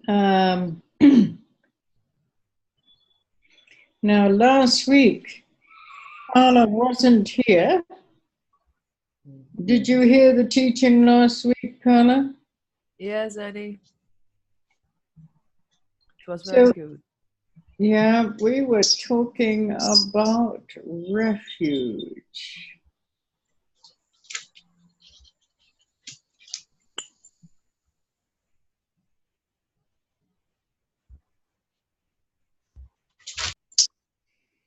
Um, Now, last week, Carla wasn't here. Did you hear the teaching last week, Carla? Yes, Annie. It was very good. Yeah, we were talking about refuge.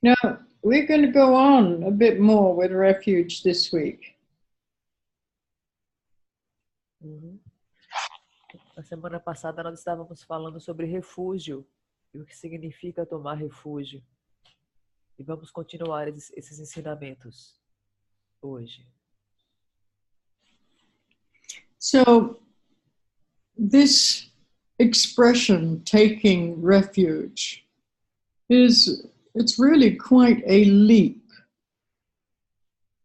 Now, we're going to go on a bit more with refuge this week. Na semana passada nós estávamos falando sobre refúgio e o que significa tomar refúgio. E vamos continuar esses ensinamentos hoje. So, this expression, taking refuge, it's really quite a leap.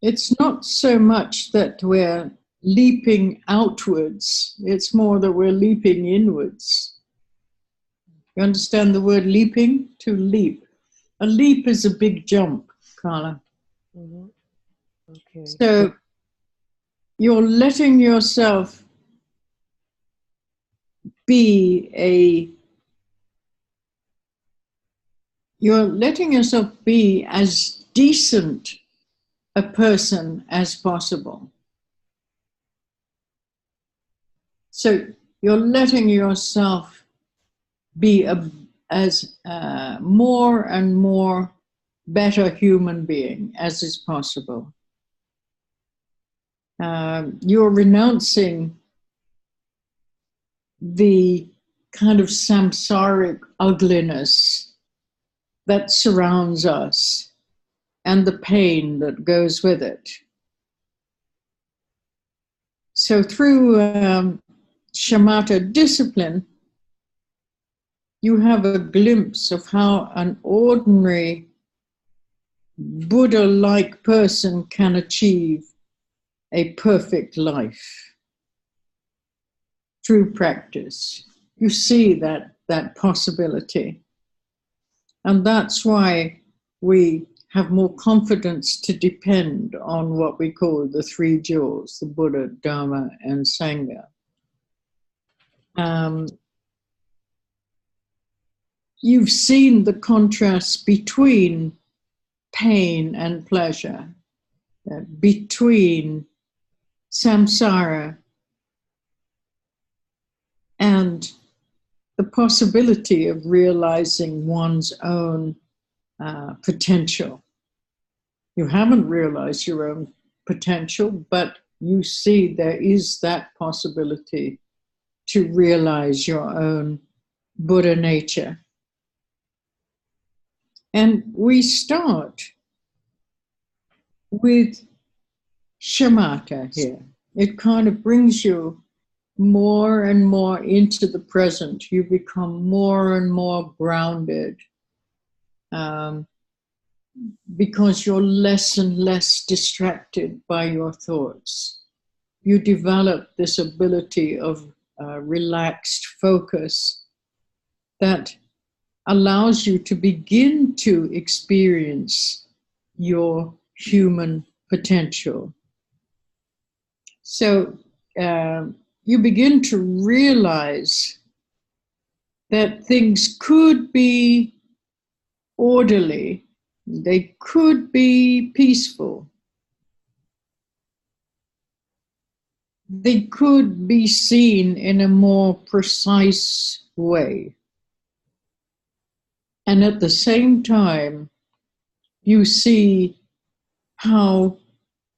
It's not so much that we're leaping outwards, it's more that we're leaping inwards. You understand the word leaping? To leap. A leap is a big jump, Carla. Okay. So you're letting yourself be as decent a person as possible. So you're letting yourself be as more and more better human being as is possible. You're renouncing the kind of samsaric ugliness that surrounds us and the pain that goes with it. So through shamatha discipline, you have a glimpse of how an ordinary Buddha-like person can achieve a perfect life through practice. You see that possibility. And that's why we have more confidence to depend on what we call the three jewels, the Buddha, Dharma, and Sangha. You've seen the contrast between pain and pleasure, between samsara and the possibility of realizing one's own potential. You haven't realized your own potential, but you see there is that possibility to realize your own Buddha nature. And we start with shamatha here. It kind of brings you more and more into the present. You become more and more grounded because you're less and less distracted by your thoughts. You develop this ability of relaxed focus that allows you to begin to experience your human potential. So you begin to realize that things could be orderly, they could be peaceful, they could be seen in a more precise way. And at the same time, you see how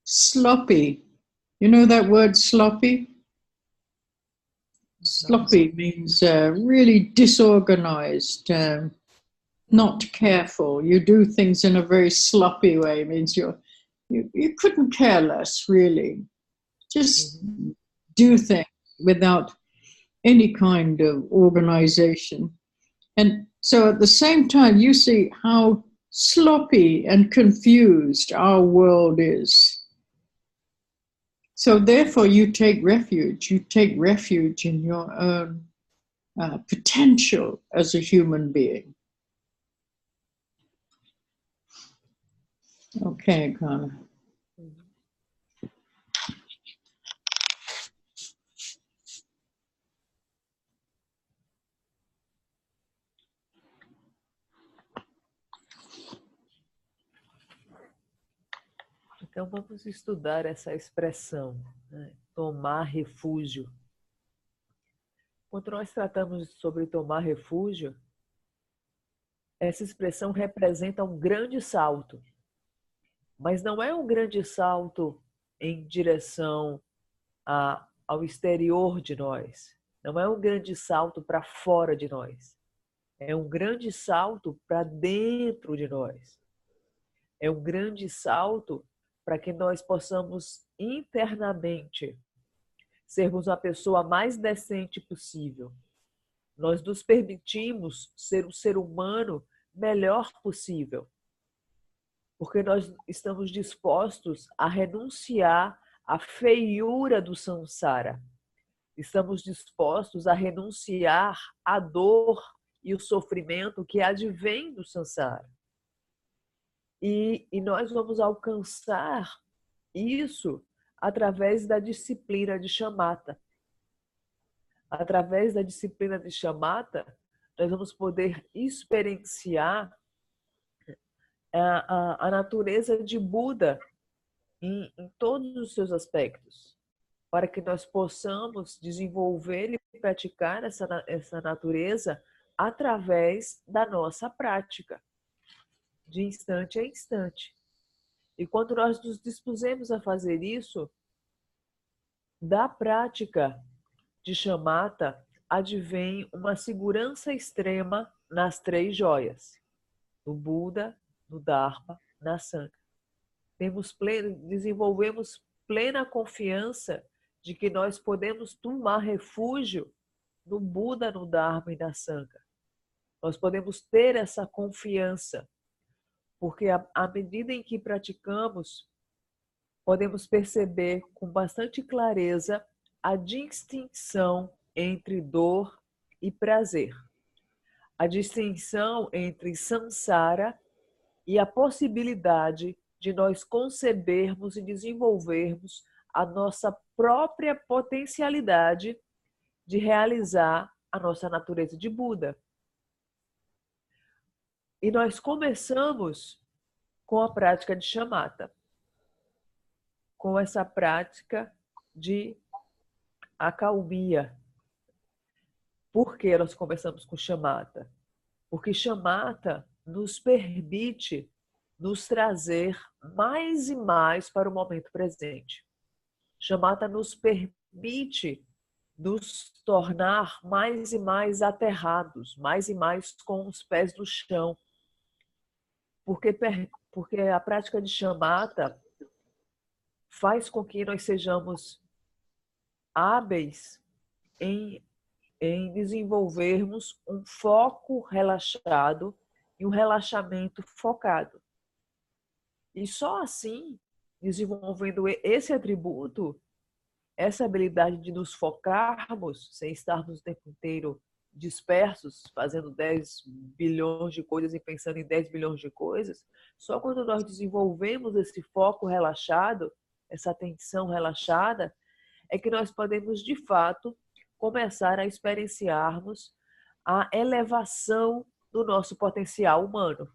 sloppy, you know that word sloppy? Sloppy means really disorganized, not careful. You do things in a very sloppy way. It means you couldn't care less, really. Just do things without any kind of organization. And so at the same time, you see how sloppy and confused our world is. So therefore, you take refuge. You take refuge in your own potential as a human being. Okay, Carla. Então vamos estudar essa expressão, né? Tomar refúgio. Quando nós tratamos sobre tomar refúgio, essa expressão representa um grande salto. Mas não é um grande salto em direção ao exterior de nós. Não é um grande salto para fora de nós. É um grande salto para dentro de nós. É um grande salto para que nós possamos internamente sermos a pessoa mais decente possível. Nós nos permitimos ser o ser humano melhor possível. Porque nós estamos dispostos a renunciar à feiura do samsara. Estamos dispostos a renunciar à dor e o sofrimento que advém do samsara. E nós vamos alcançar isso através da disciplina de shamatha. Através da disciplina de shamatha, nós vamos poder experienciar a natureza de Buda em todos os seus aspectos, para que nós possamos desenvolver e praticar essa natureza através da nossa prática, de instante a instante. E quando nós nos dispusemos a fazer isso, da prática de shamatha advém uma segurança extrema nas três joias, no Buda, no Dharma, na Sangha. Desenvolvemos plena confiança de que nós podemos tomar refúgio no Buda, no Dharma e na Sangha. Nós podemos ter essa confiança, porque à medida em que praticamos, podemos perceber com bastante clareza a distinção entre dor e prazer, a distinção entre samsara e a possibilidade de nós concebermos e desenvolvermos a nossa própria potencialidade de realizar a nossa natureza de Buda. E nós começamos com a prática de shamatha, com essa prática de acalmia. Por que nós começamos com shamatha? Porque shamatha nos permite nos trazer mais e mais para o momento presente. Shamatha nos permite nos tornar mais e mais aterrados, mais e mais com os pés no chão. Porque a prática de shamatha faz com que nós sejamos hábeis em desenvolvermos um foco relaxado e um relaxamento focado. E só assim, desenvolvendo esse atributo, essa habilidade de nos focarmos, sem estarmos o tempo inteiro dispersos, fazendo 10 bilhões de coisas e pensando em 10 bilhões de coisas, só quando nós desenvolvemos esse foco relaxado, essa atenção relaxada, é que nós podemos, de fato, começar a experienciarmos a elevação do nosso potencial humano.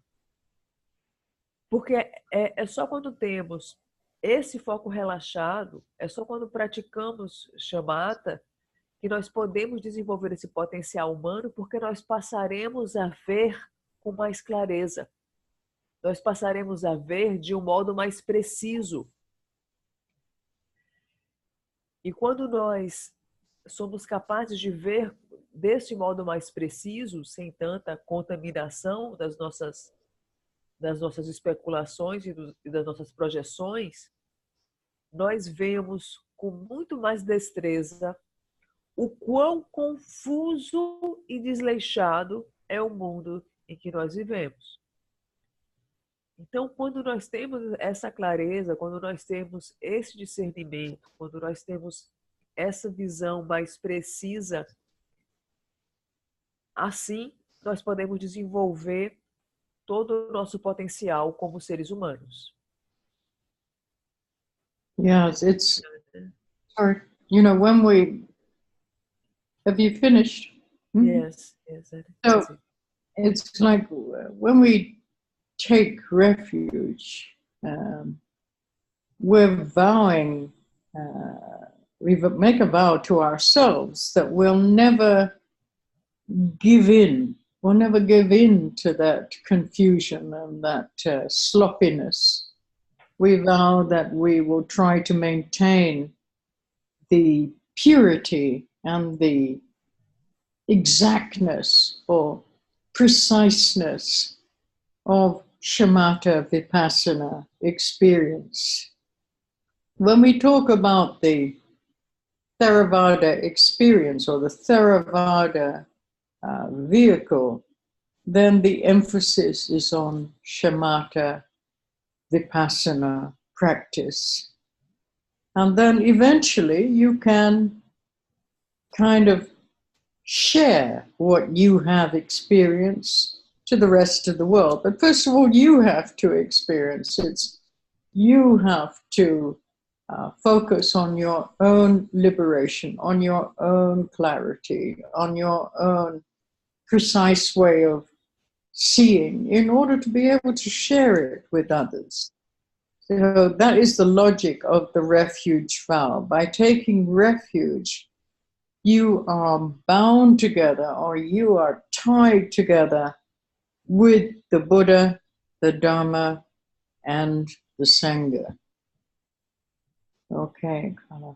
Porque é só quando temos esse foco relaxado, é só quando praticamos shamatha que nós podemos desenvolver esse potencial humano, porque nós passaremos a ver com mais clareza. Nós passaremos a ver de um modo mais preciso. E quando nós somos capazes de ver desse modo mais preciso, sem tanta contaminação das nossas especulações e das nossas projeções, nós vemos com muito mais destreza o quão confuso e desleixado é o mundo em que nós vivemos. Então, quando nós temos essa clareza, quando nós temos esse discernimento, quando nós temos essa visão mais precisa Assim, nós podemos desenvolver todo o nosso potencial como seres humanos. Yes, it's, or, you know, when we, have you finished? Yes, yes. So it's like when we take refuge, we're vowing, we make a vow to ourselves that we'll never give in. We'll never give in to that confusion and that sloppiness. We vow that we will try to maintain the purity and the exactness or preciseness of shamatha vipassana experience. When we talk about the Theravada experience or the Theravada vehicle, then the emphasis is on shamatha vipassana practice. And then eventually you can kind of share what you have experienced to the rest of the world. But first of all, you have to experience it. You have to focus on your own liberation, on your own clarity, on your own precise way of seeing in order to be able to share it with others. So that is the logic of the refuge vow. By taking refuge, you are bound together or you are tied together with the Buddha, the Dharma, and the Sangha. Okay, Carla.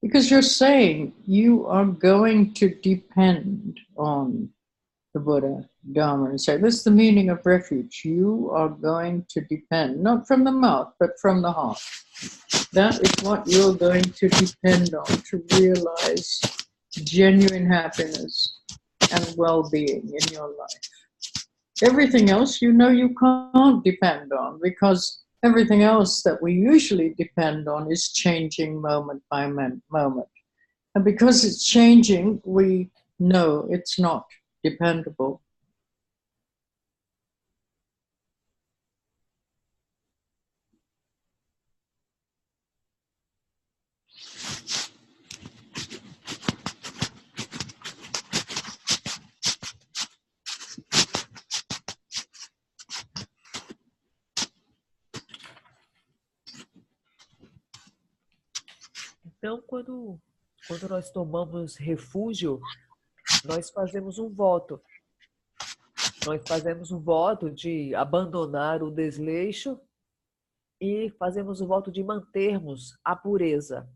Because you're saying you are going to depend on the Buddha, Dharma, and Sangha. This is the meaning of refuge. You are going to depend, not from the mouth, but from the heart. That is what you're going to depend on to realize genuine happiness and well-being in your life. Everything else, you know, you can't depend on because everything else that we usually depend on is changing moment by moment. And because it's changing, we know it's not dependable. Então, quando nós tomamos refúgio, nós fazemos um voto. Nós fazemos um voto de abandonar o desleixo e fazemos o voto de mantermos a pureza,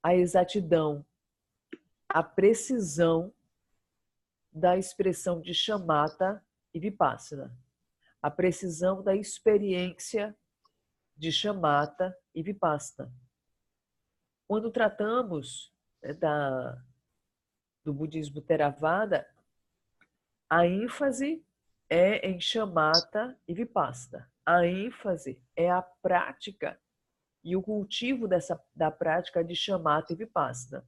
a exatidão, a precisão da expressão de shamatha e vipassana, a precisão da experiência de shamatha e vipassana. Quando tratamos do budismo Theravada, a ênfase é em shamatha e vipassana. A ênfase é a prática e o cultivo da prática de shamatha e vipassana.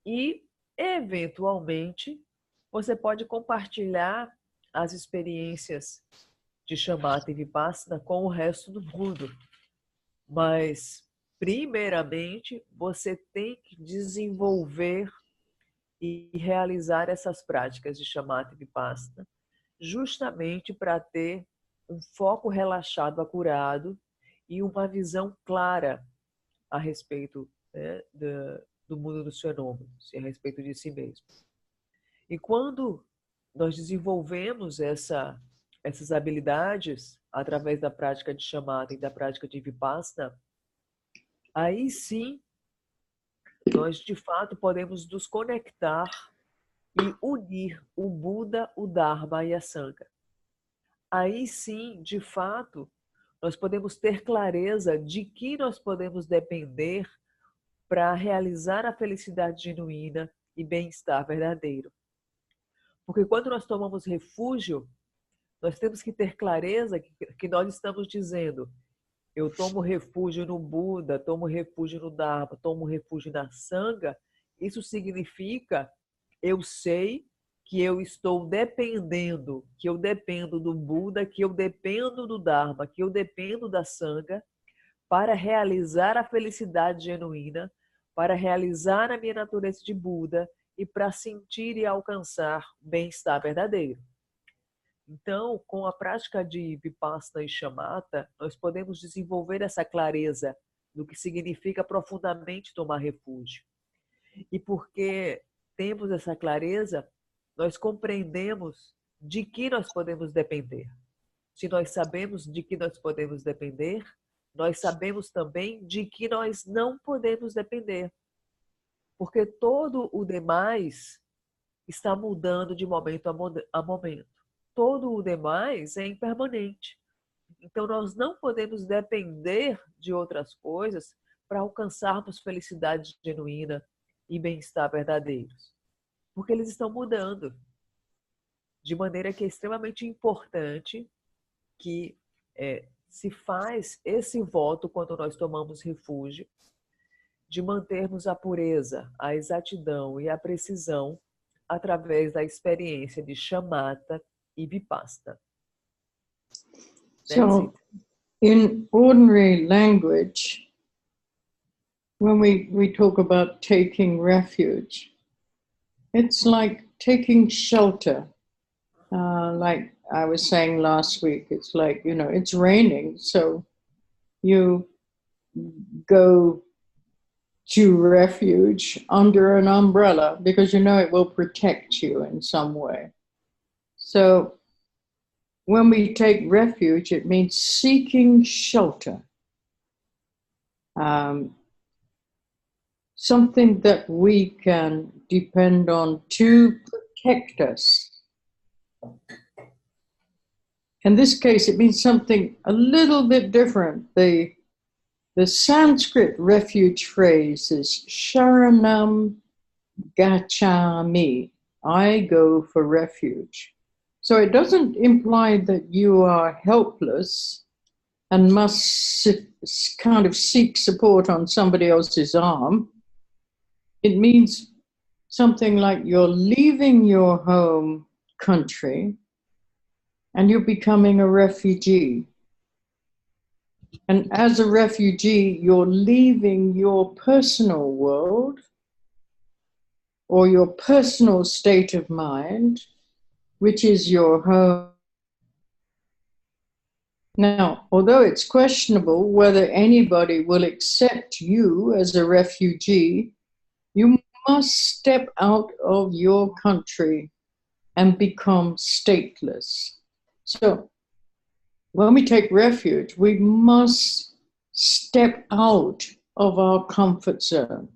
E, eventualmente, você pode compartilhar as experiências de shamatha e vipassana com o resto do mundo. Mas, primeiramente, você tem que desenvolver e realizar essas práticas de shamatha e vipassana justamente para ter um foco relaxado, acurado e uma visão clara a respeito do mundo dos fenômenos e a respeito de si mesmo. E quando nós desenvolvemos essas habilidades através da prática de shamatha e da prática de vipassana, aí sim nós de fato podemos nos conectar e unir o Buda, o Dharma e a Sangha. Aí sim, de fato, nós podemos ter clareza de que nós podemos depender para realizar a felicidade genuína e bem-estar verdadeiro. Porque quando nós tomamos refúgio, nós temos que ter clareza que nós estamos dizendo: eu tomo refúgio no Buda, tomo refúgio no Dharma, tomo refúgio na Sangha, isso significa eu sei que eu estou dependendo, que eu dependo do Buda, que eu dependo do Dharma, que eu dependo da Sangha para realizar a felicidade genuína, para realizar a minha natureza de Buda e para sentir e alcançar o bem-estar verdadeiro. Então, com a prática de Vipassana e Shamatha, nós podemos desenvolver essa clareza do que significa profundamente tomar refúgio. E porque temos essa clareza, nós compreendemos de que nós podemos depender. Se nós sabemos de que nós podemos depender, nós sabemos também de que nós não podemos depender. Porque todo o demais está mudando de momento a momento. Todo o demais é impermanente. Então, nós não podemos depender de outras coisas para alcançarmos felicidade genuína e bem-estar verdadeiros. Porque eles estão mudando. De maneira que é extremamente importante que se faz esse voto quando nós tomamos refúgio, de mantermos a pureza, a exatidão e a precisão através da experiência de Shamatha e Vipassana. So, in ordinary language, when we talk about taking refuge, it's like taking shelter. Like I was saying last week, it's like, it's raining, so you go to refuge under an umbrella because it will protect you in some way. So when we take refuge, it means seeking shelter. Something that we can depend on to protect us. In this case, it means something a little bit different. The Sanskrit refuge phrase is Sharanam Gacchami. I go for refuge. So it doesn't imply that you are helpless and must kind of seek support on somebody else's arm. It means something like you're leaving your home country and you're becoming a refugee. And as a refugee, you're leaving your personal world or your personal state of mind, which is your home. Now, although it's questionable whether anybody will accept you as a refugee, you must step out of your country and become stateless. So, when we take refuge, we must step out of our comfort zone.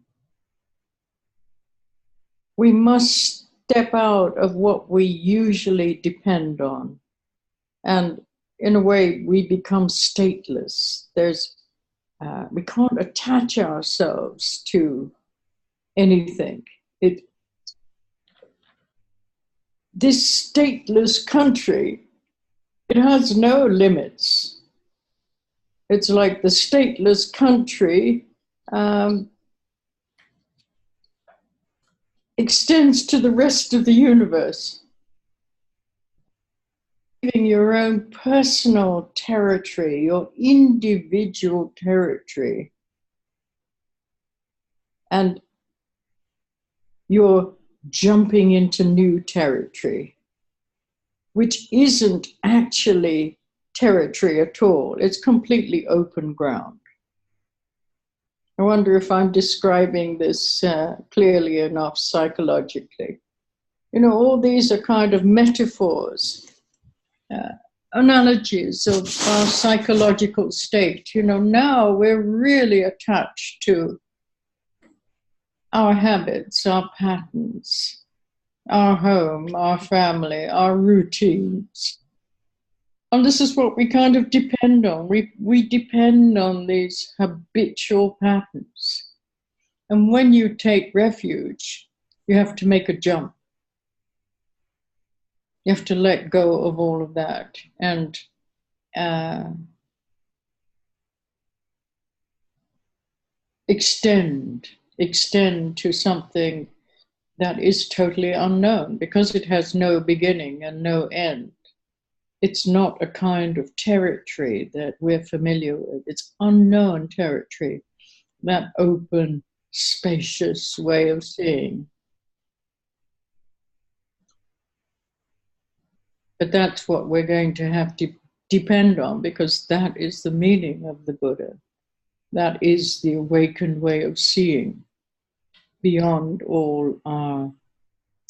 We must step out of what we usually depend on. And in a way, we become stateless. We can't attach ourselves to anything. This stateless country, it has no limits. It's like the stateless country extends to the rest of the universe. Living your own personal territory, your individual territory, and you're jumping into new territory, which isn't actually territory at all. It's completely open ground. I wonder if I'm describing this clearly enough psychologically. All these are kind of metaphors, analogies of our psychological state. Now we're really attached to our habits, our patterns, our home, our family, our routines. And this is what we kind of depend on. We depend on these habitual patterns. And when you take refuge, you have to make a jump. You have to let go of all of that and extend to something that is totally unknown, because it has no beginning and no end. It's not a kind of territory that we're familiar with. It's unknown territory, that open, spacious way of seeing. But that's what we're going to have to depend on, because that is the meaning of the Buddha. That is the awakened way of seeing beyond all our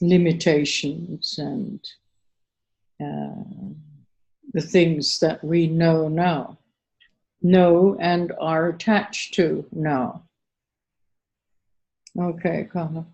limitations and the things that we know now, know and are attached to now. Okay, Carla.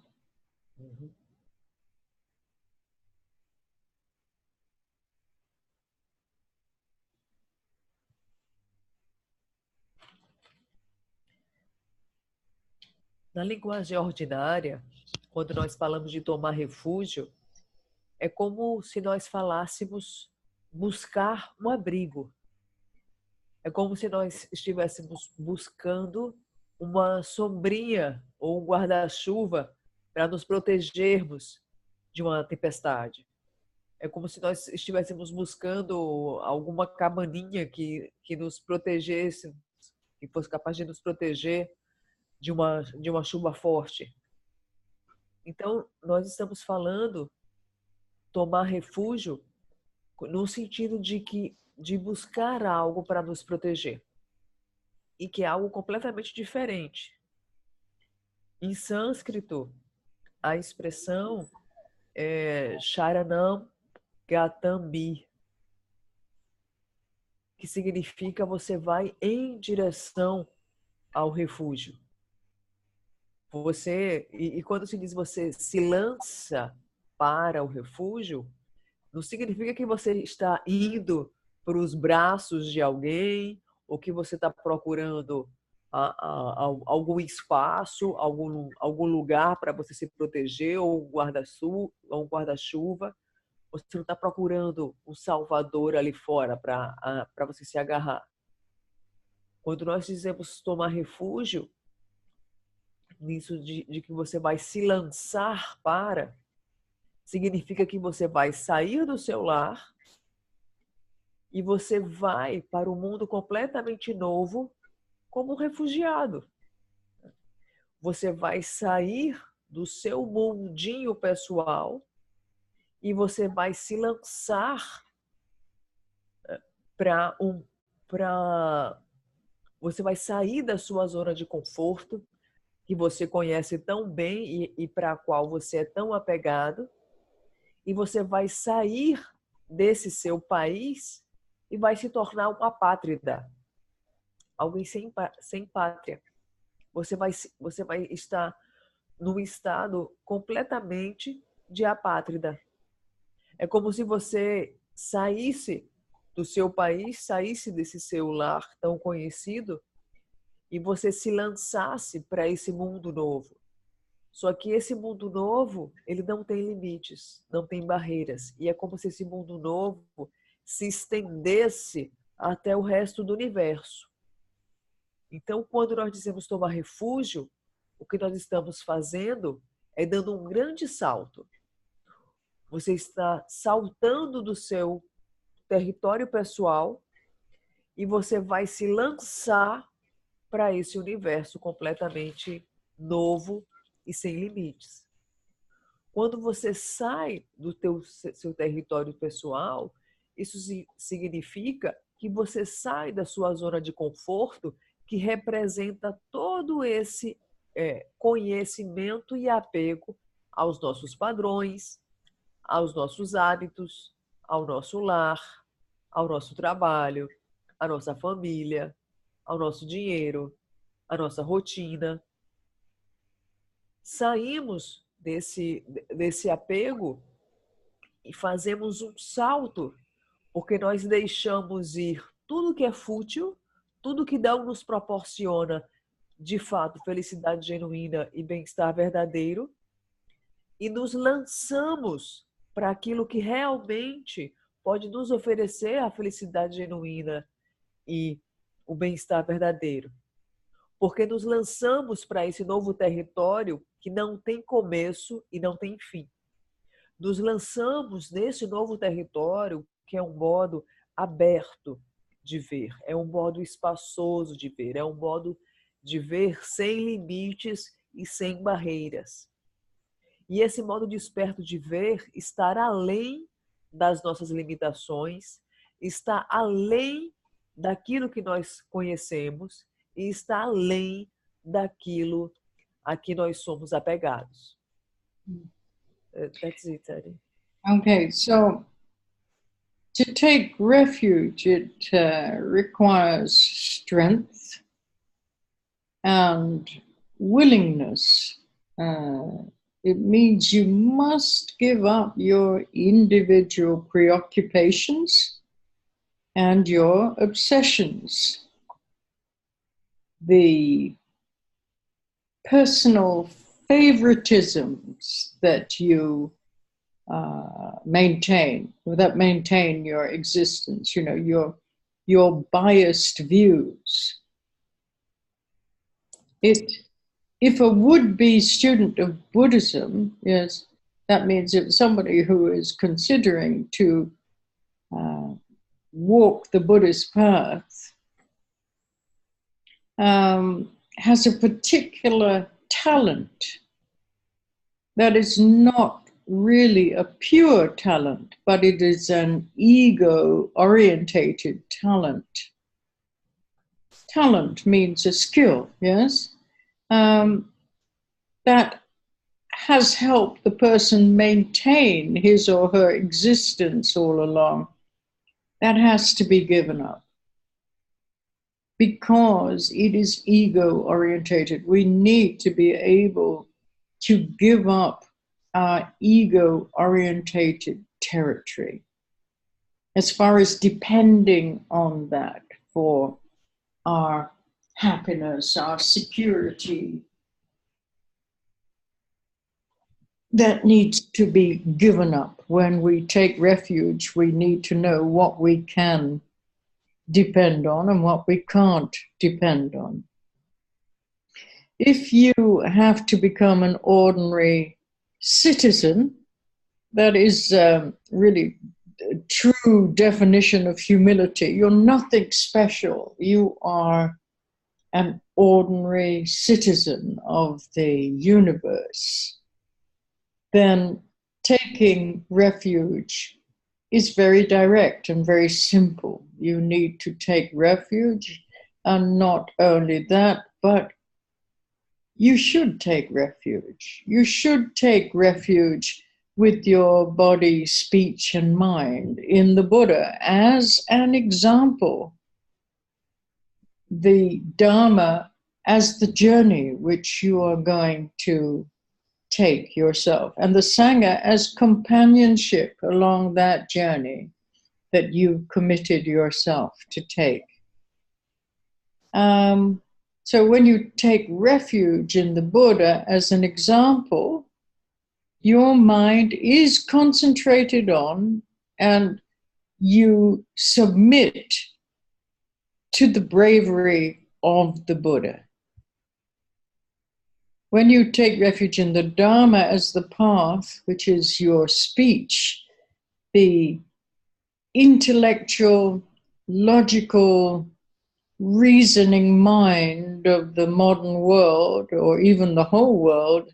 Na linguagem ordinária, quando nós falamos de tomar refúgio, é como se nós falássemos buscar um abrigo. É como se nós estivéssemos buscando uma sombrinha ou um guarda-chuva para nos protegermos de uma tempestade. É como se nós estivéssemos buscando alguma cabaninha que nos protegesse, que fosse capaz de nos proteger de uma chuva forte. Então, nós estamos falando tomar refúgio no sentido de buscar algo para nos proteger. E que é algo completamente diferente. Em sânscrito, a expressão é Sharanam Gatambi, que significa você vai em direção ao refúgio. E quando se diz você se lança para o refúgio, não significa que você está indo para os braços de alguém ou que você está procurando algum espaço, algum lugar para você se proteger, ou um guarda-chuva. Você não está procurando um salvador ali fora para você se agarrar. Quando nós dizemos tomar refúgio, nisso de que você vai se lançar para, significa que você vai sair do seu lar e você vai para um mundo completamente novo como um refugiado. Você vai sair do seu mundinho pessoal e você vai se lançar você vai sair da sua zona de conforto, que você conhece tão bem e para a qual você é tão apegado, e você vai sair desse seu país e vai se tornar uma apátrida, alguém sem pátria. Você vai estar num estado completamente de apátrida. É como se você saísse do seu país, saísse desse seu lar tão conhecido e você se lançasse para esse mundo novo. Só que esse mundo novo, ele não tem limites, não tem barreiras. E é como se esse mundo novo se estendesse até o resto do universo. Então, quando nós dizemos tomar refúgio, o que nós estamos fazendo é dando um grande salto. Você está saltando do seu território pessoal e você vai se lançar para esse universo completamente novo e sem limites. Quando você sai do seu território pessoal, isso significa que você sai da sua zona de conforto, que representa todo esse conhecimento e apego aos nossos padrões, aos nossos hábitos, ao nosso lar, ao nosso trabalho, à nossa família, ao nosso dinheiro, à nossa rotina. Saímos desse apego e fazemos um salto, porque nós deixamos ir tudo que é fútil, tudo que não nos proporciona, de fato, felicidade genuína e bem-estar verdadeiro, e nos lançamos para aquilo que realmente pode nos oferecer a felicidade genuína e o bem-estar verdadeiro. porque nos lançamos para esse novo território que não tem começo e não tem fim. Nos lançamos nesse novo território que é um modo aberto de ver, é um modo espaçoso de ver, é um modo de ver sem limites e sem barreiras. E esse modo desperto de ver está além das nossas limitações, está além daquilo que nós conhecemos e está além daquilo a que nós somos apegados. That's it, Eddie. Okay, so to take refuge, it requires strength and willingness. It means you must give up your individual preoccupations and your obsessions. The personal favoritisms that you maintain your existence, you know, your biased views. If a would-be student of Buddhism, yes, that means if somebody who is considering to walk the Buddhist path has a particular talent that is not really a pure talent, but it is an ego-orientated talent. Talent means a skill, yes? That has helped the person maintain his or her existence all along. That has to be given up because it is ego-orientated. We need to be able to give up our ego-orientated territory as far as depending on that for our happiness, our security. That needs to be given up. When we take refuge, we need to know what we can depend on and what we can't depend on. If you have to become an ordinary citizen, that is really a true definition of humility. You're nothing special. You are an ordinary citizen of the universe. Then taking refuge is very direct and very simple. You need to take refuge, and not only that, but you should take refuge. You should take refuge with your body, speech, and mind in the Buddha as an example. The Dharma as the journey which you are going to take yourself, and the Sangha as companionship along that journey that you've committed yourself to take. So when you take refuge in the Buddha as an example, your mind is concentrated on and you submit to the bravery of the Buddha. When you take refuge in the Dharma as the path, which is your speech, the intellectual, logical, reasoning mind of the modern world, or even the whole world,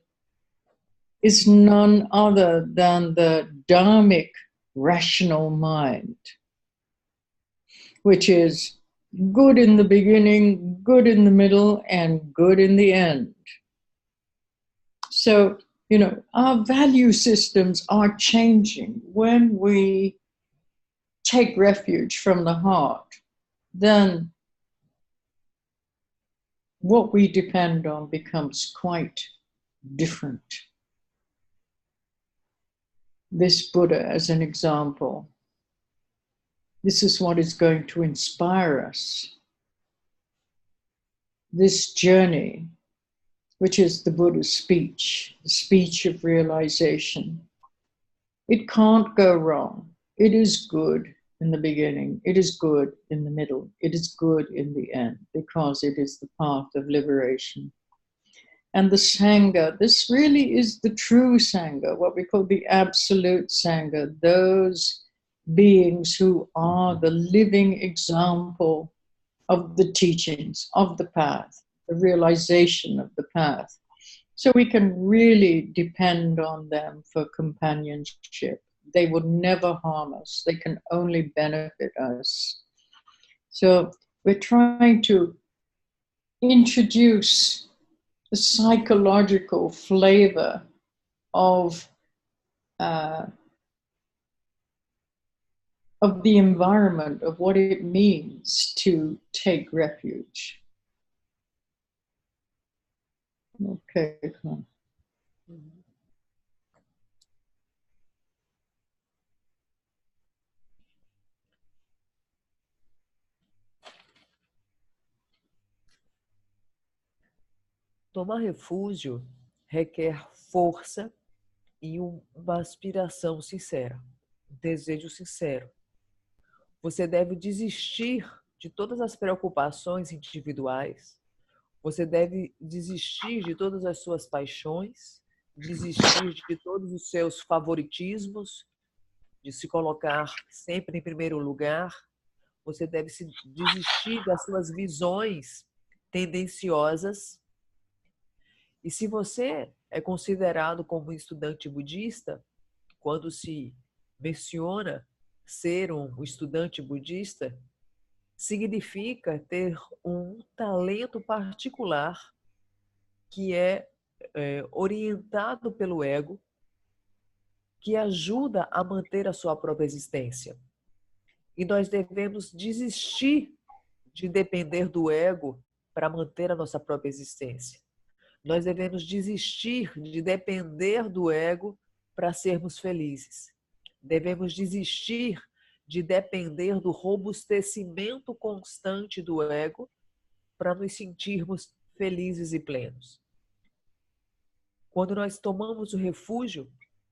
is none other than the Dharmic rational mind, which is good in the beginning, good in the middle, and good in the end. So, you know, our value systems are changing. When we take refuge from the heart, then what we depend on becomes quite different. This Buddha as an example. This is what is going to inspire us. This journey, which is the Buddha's speech, the speech of realization. It can't go wrong. It is good in the beginning. It is good in the middle. It is good in the end, because it is the path of liberation. And the Sangha, this really is the true Sangha, what we call the absolute Sangha, those beings who are the living example of the teachings, of the path, the realization of the path. So we can really depend on them for companionship. They will never harm us. They can only benefit us. So we're trying to introduce the psychological flavor of the environment, of what it means to take refuge. Okay, come on. Tomar refúgio requer força e uma aspiração sincera, um desejo sincero. Você deve desistir de todas as preocupações individuais. Você deve desistir de todas as suas paixões, desistir de todos os seus favoritismos, de se colocar sempre em primeiro lugar. Você deve desistir das suas visões tendenciosas. E se você é considerado como um estudante budista, quando se menciona ser um estudante budista, significa ter um talento particular que é orientado pelo ego, que ajuda a manter a sua própria existência. E nós devemos desistir de depender do ego para manter a nossa própria existência. Nós devemos desistir de depender do ego para sermos felizes. Devemos desistir de depender do robustecimento constante do ego para nos sentirmos felizes e plenos. Quando nós tomamos o refúgio,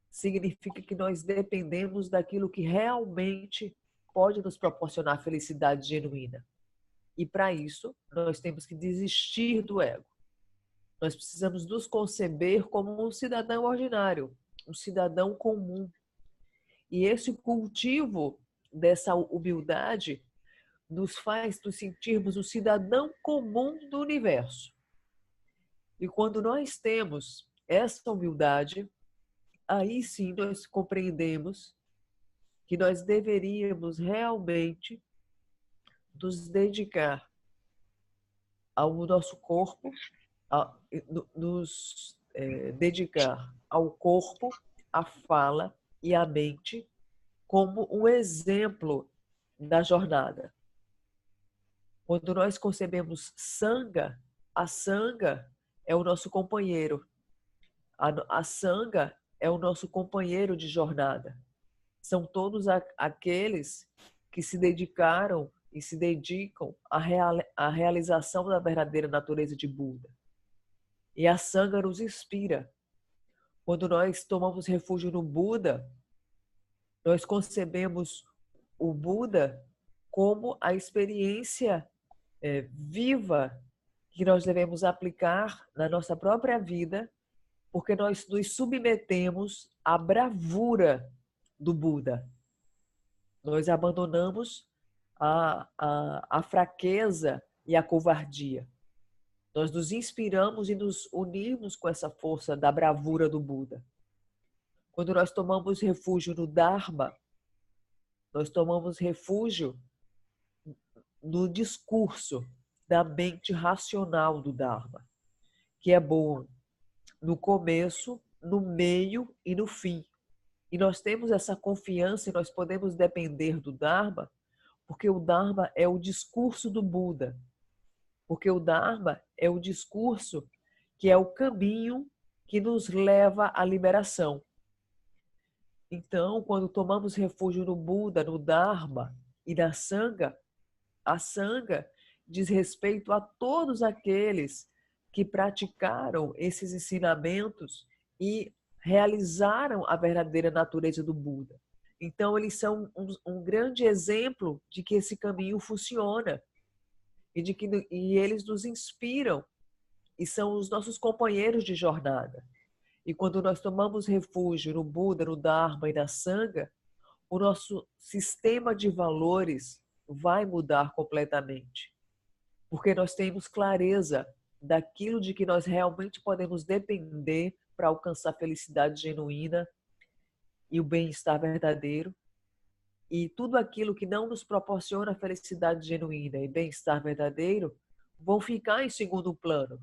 significa que nós dependemos daquilo que realmente pode nos proporcionar felicidade genuína. E para isso, nós temos que desistir do ego. Nós precisamos nos conceber como um cidadão ordinário, um cidadão comum. E esse cultivo dessa humildade nos faz nos sentirmos um cidadão comum do universo. E quando nós temos essa humildade, aí sim nós compreendemos que nós deveríamos realmente nos dedicar ao nosso corpo, nos dedicar ao corpo, à fala e à mente como um exemplo da jornada. Quando nós concebemos Sangha, a Sangha é o nosso companheiro. A Sangha é o nosso companheiro de jornada. São todos aqueles que se dedicaram e se dedicam à realização da verdadeira natureza de Buda. E a Sangha nos inspira. Quando nós tomamos refúgio no Buda, nós concebemos o Buda como a experiência viva que nós devemos aplicar na nossa própria vida, porque nós nos submetemos à bravura do Buda. Nós abandonamos a fraqueza e a covardia. Nós nos inspiramos e nos unimos com essa força da bravura do Buda. Quando nós tomamos refúgio no Dharma, nós tomamos refúgio no discurso da mente racional do Dharma, que é bom no começo, no meio e no fim. E nós temos essa confiança e nós podemos depender do Dharma, porque o Dharma é o discurso do Buda. Porque o Dharma é o discurso que é o caminho que nos leva à liberação. Então, quando tomamos refúgio no Buda, no Dharma e na Sangha, a Sangha diz respeito a todos aqueles que praticaram esses ensinamentos e realizaram a verdadeira natureza do Buda. Então, eles são um grande exemplo de que esse caminho funciona e eles nos inspiram e são os nossos companheiros de jornada. E quando nós tomamos refúgio no Buda, no Dharma e na Sangha, o nosso sistema de valores vai mudar completamente. Porque nós temos clareza daquilo de que nós realmente podemos depender para alcançar a felicidade genuína e o bem-estar verdadeiro. E tudo aquilo que não nos proporciona felicidade genuína e bem-estar verdadeiro vão ficar em segundo plano.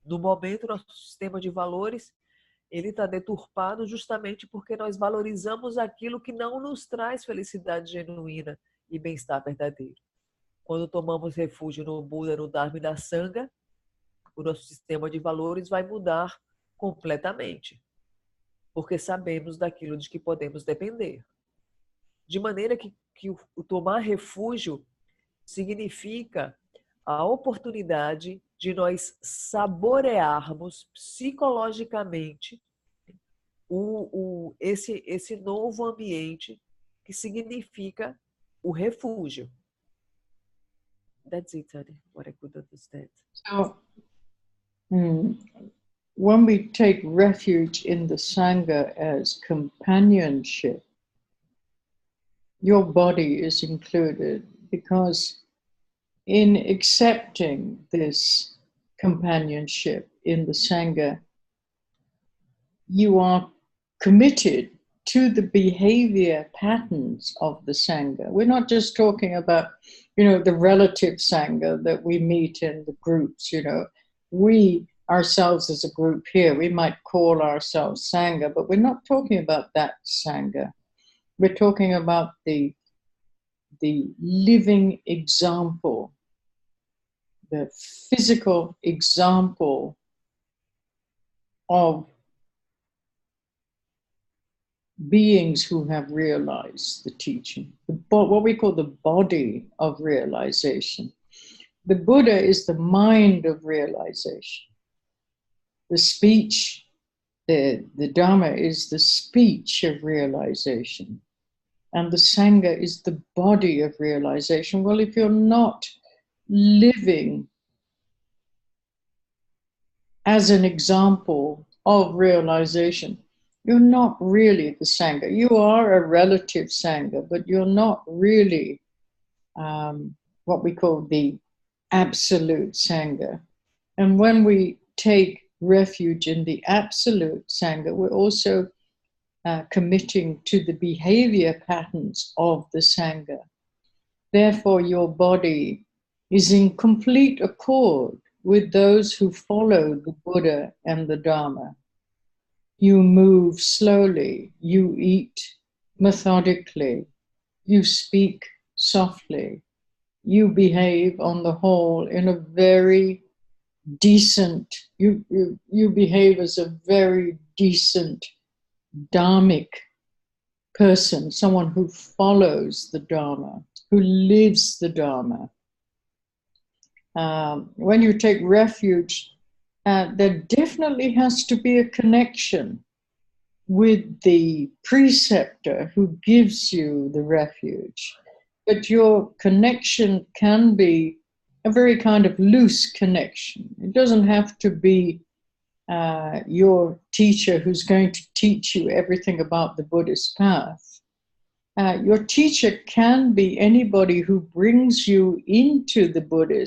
No momento, nosso sistema de valores ele está deturpado justamente porque nós valorizamos aquilo que não nos traz felicidade genuína e bem-estar verdadeiro. Quando tomamos refúgio no Buda, no Dharma e na Sangha, o nosso sistema de valores vai mudar completamente, porque sabemos daquilo de que podemos depender. De maneira que o tomar refúgio significa a oportunidade de nós saborearmos psicologicamente esse novo ambiente que significa o refúgio. That's it, Annie, what I could understand. So, when we take refuge in the Sangha as companionship, your body is included, because in accepting this companionship in the Sangha, you are committed to the behavior patterns of the Sangha. We're not just talking about, the relative Sangha that we meet in the groups, We ourselves as a group here, we might call ourselves Sangha, but we're not talking about that Sangha. We're talking about the living example, the physical example of beings who have realized the teaching, what we call the body of realization. The Buddha is the mind of realization. The speech, the Dharma is the speech of realization. And the Sangha is the body of realization. Well, if you're not living as an example of realization, you're not really the Sangha. You are a relative Sangha, but you're not really what we call the absolute Sangha. And when we take refuge in the absolute Sangha, we're also committing to the behavior patterns of the Sangha. Therefore, your body is in complete accord with those who follow the Buddha and the Dharma. You move slowly, you eat methodically, you speak softly, you behave on the whole in a very decent, you behave as a very decent dharmic person, someone who follows the Dharma, who lives the Dharma. When you take refuge, there definitely has to be a connection with the preceptor who gives you the refuge. But your connection can be a very kind of loose connection. It doesn't have to be your teacher who's going to teach you everything about the Buddhist path. Your teacher can be anybody who brings you into the Buddha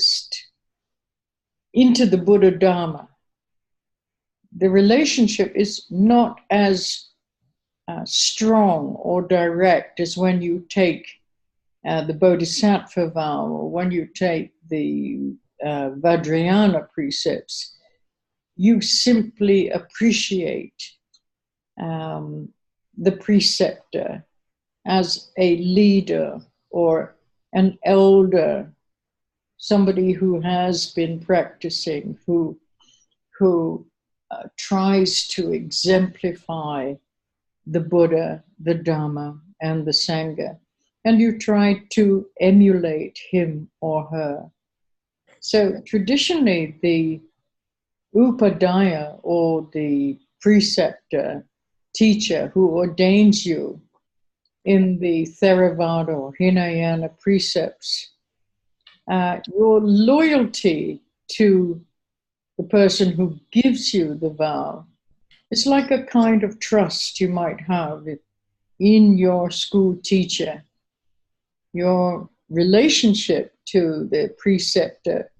Dharma. The relationship is not as strong or direct as when you take the Bodhisattva vow, or when you take the Vajrayana precepts. You simply appreciate the preceptor as a leader or an elder, somebody who has been practicing, who tries to exemplify the Buddha, the Dharma, and the Sangha. And you try to emulate him or her. So traditionally, the Upadhyaya, or the preceptor, teacher who ordains you, in the Theravada or Hinayana precepts, your loyalty to the person who gives you the vow is like a kind of trust you might have in your school teacher. Your relationship to the preceptor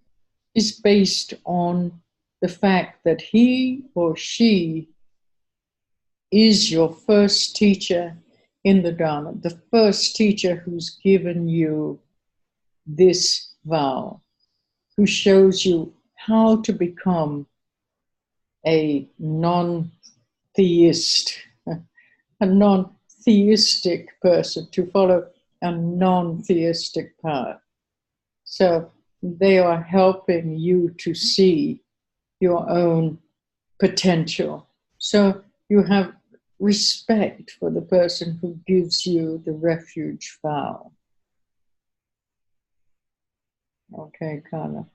is based on the fact that he or she is your first teacher in the Dharma, the first teacher who's given you this vow, who shows you how to become a non-theist, a non-theistic person, to follow a non-theistic path. So they are helping you to see your own potential. So you have respect for the person who gives you the refuge vow. Okay, Carla.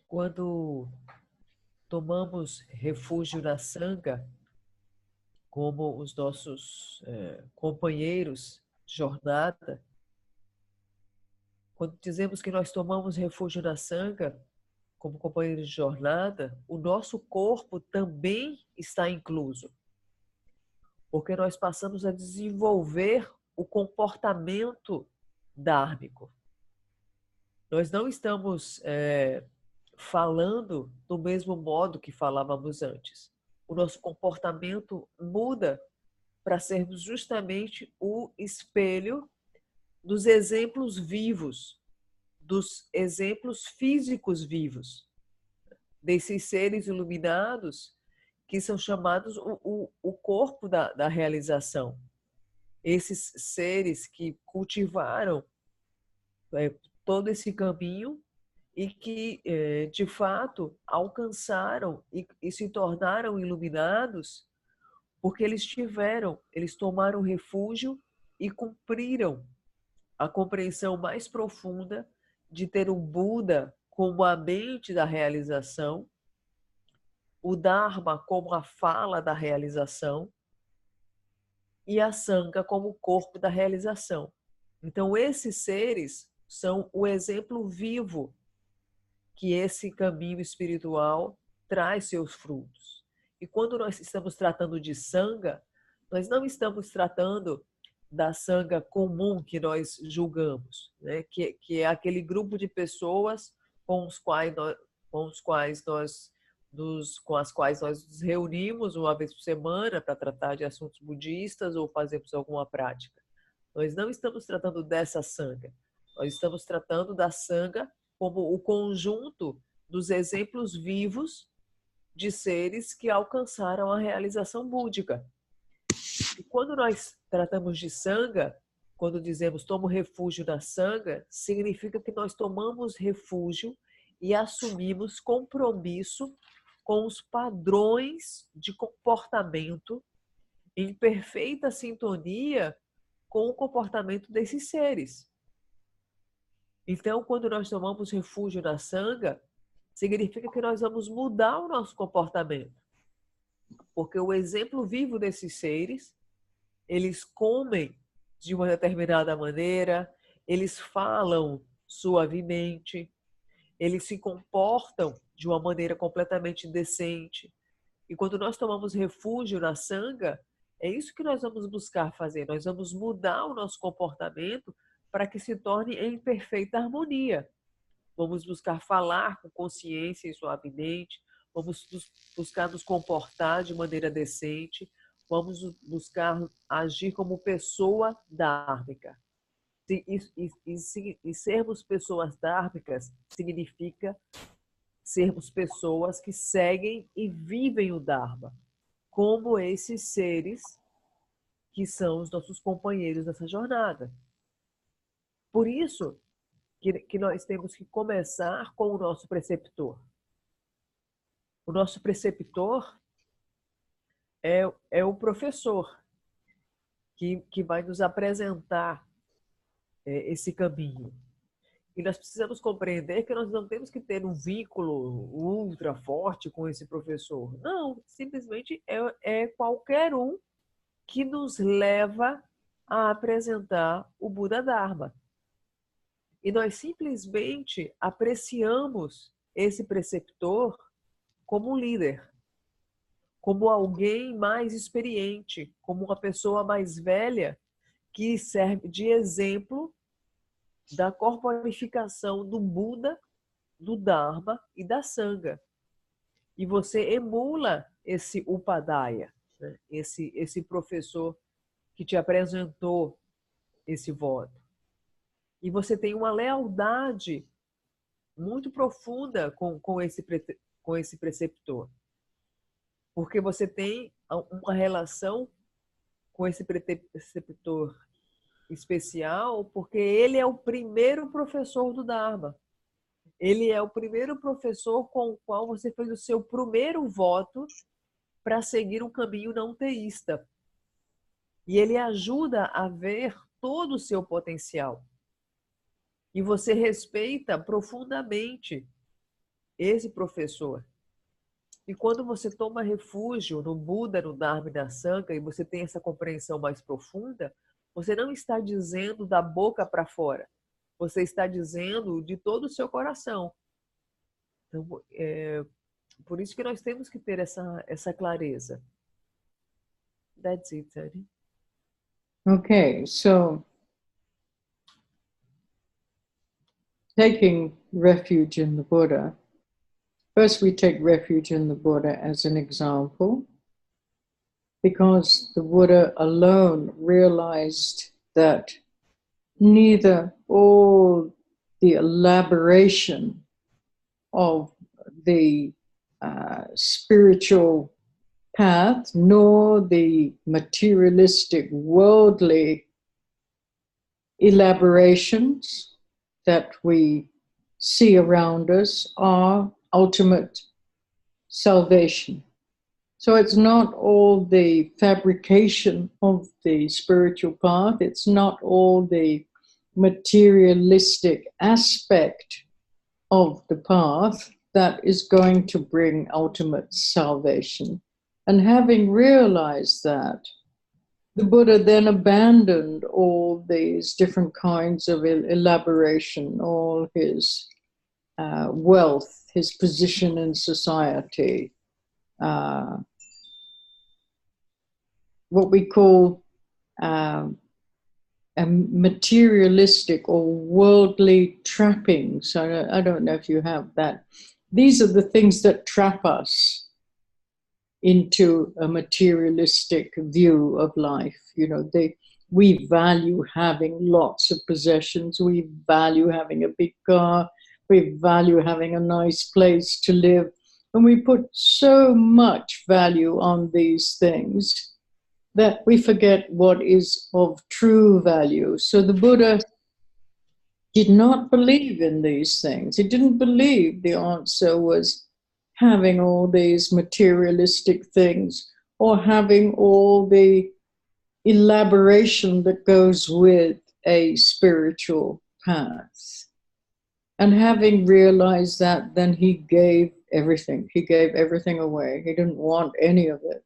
Quando tomamos refúgio na Sangha, como os nossos companheiros de jornada, quando dizemos que nós tomamos refúgio na Sangha, como companheiros de jornada, o nosso corpo também está incluso. Porque nós passamos a desenvolver o comportamento dármico. Nós não estamos falando do mesmo modo que falávamos antes. O nosso comportamento muda para sermos justamente o espelho dos exemplos vivos, dos exemplos físicos vivos, desses seres iluminados que são chamados o corpo da realização. Esses seres que cultivaram todo esse caminho e que, de fato, alcançaram e se tornaram iluminados porque eles tomaram refúgio e cumpriram a compreensão mais profunda de ter um Buda como a mente da realização, o Dharma como a fala da realização e a Sangha como o corpo da realização. Então, esses seres são o exemplo vivo que esse caminho espiritual traz seus frutos. E quando nós estamos tratando de Sangha, nós não estamos tratando da Sangha comum que nós julgamos, né? que é aquele grupo de pessoas com as quais nós nos reunimos uma vez por semana para tratar de assuntos budistas ou fazemos alguma prática. Nós não estamos tratando dessa Sangha. Nós estamos tratando da Sangha como o conjunto dos exemplos vivos de seres que alcançaram a realização búdica. E quando nós tratamos de Sangha, quando dizemos tomo refúgio na Sangha, significa que nós tomamos refúgio e assumimos compromisso com os padrões de comportamento em perfeita sintonia com o comportamento desses seres. Então, quando nós tomamos refúgio na Sangha, significa que nós vamos mudar o nosso comportamento. Porque o exemplo vivo desses seres, eles comem de uma determinada maneira, eles falam suavemente, eles se comportam de uma maneira completamente decente. E quando nós tomamos refúgio na Sangha, é isso que nós vamos buscar fazer. Nós vamos mudar o nosso comportamento para que se torne em perfeita harmonia. Vamos buscar falar com consciência e suavemente, vamos buscar nos comportar de maneira decente, vamos buscar agir como pessoa dármica. E sermos pessoas dármicas significa sermos pessoas que seguem e vivem o Dharma, como esses seres que são os nossos companheiros nessa jornada. Por isso que nós temos que começar com o nosso preceptor. O nosso preceptor é o professor. que vai nos apresentar esse caminho. E nós precisamos compreender que nós não temos que ter um vínculo ultra forte com esse professor. Não, simplesmente é qualquer um que nos leva a apresentar o Buda Dharma. E nós simplesmente apreciamos esse preceptor como um líder, como alguém mais experiente, como uma pessoa mais velha que serve de exemplo da corporificação do Buda, do Dharma e da Sangha. E você emula esse Upadhyaya, né? esse professor que te apresentou esse voto. E você tem uma lealdade muito profunda com esse preceptor. Porque você tem uma relação com esse preceptor especial, porque ele é o primeiro professor do Dharma. Ele é o primeiro professor com o qual você fez o seu primeiro voto para seguir um caminho não teísta. E ele ajuda a ver todo o seu potencial. E você respeita profundamente esse professor. E quando você toma refúgio no Buda, no Dharma e na Sangha, e você tem essa compreensão mais profunda, você não está dizendo da boca para fora. Você está dizendo de todo o seu coração. Então, por isso que nós temos que ter essa clareza. That's it, Tani. Okay, so taking refuge in the Buddha, first we take refuge in the Buddha as an example, because the Buddha alone realized that neither all the elaboration of the spiritual path nor the materialistic worldly elaborations that we see around us are ultimate salvation. So it's not all the fabrication of the spiritual path, it's not all the materialistic aspect of the path that is going to bring ultimate salvation. And having realized that, the Buddha then abandoned all these different kinds of elaboration, all his wealth, his position in society, what we call a materialistic or worldly trappings. I don't know if you have that. These are the things that trap us into a materialistic view of life. You know, we value having lots of possessions. We value having a big car. We value having a nice place to live. And we put so much value on these things that we forget what is of true value. So the Buddha did not believe in these things. He didn't believe the answer was having all these materialistic things or having all the elaboration that goes with a spiritual path. And having realized that, then he gave everything. He gave everything away. He didn't want any of it.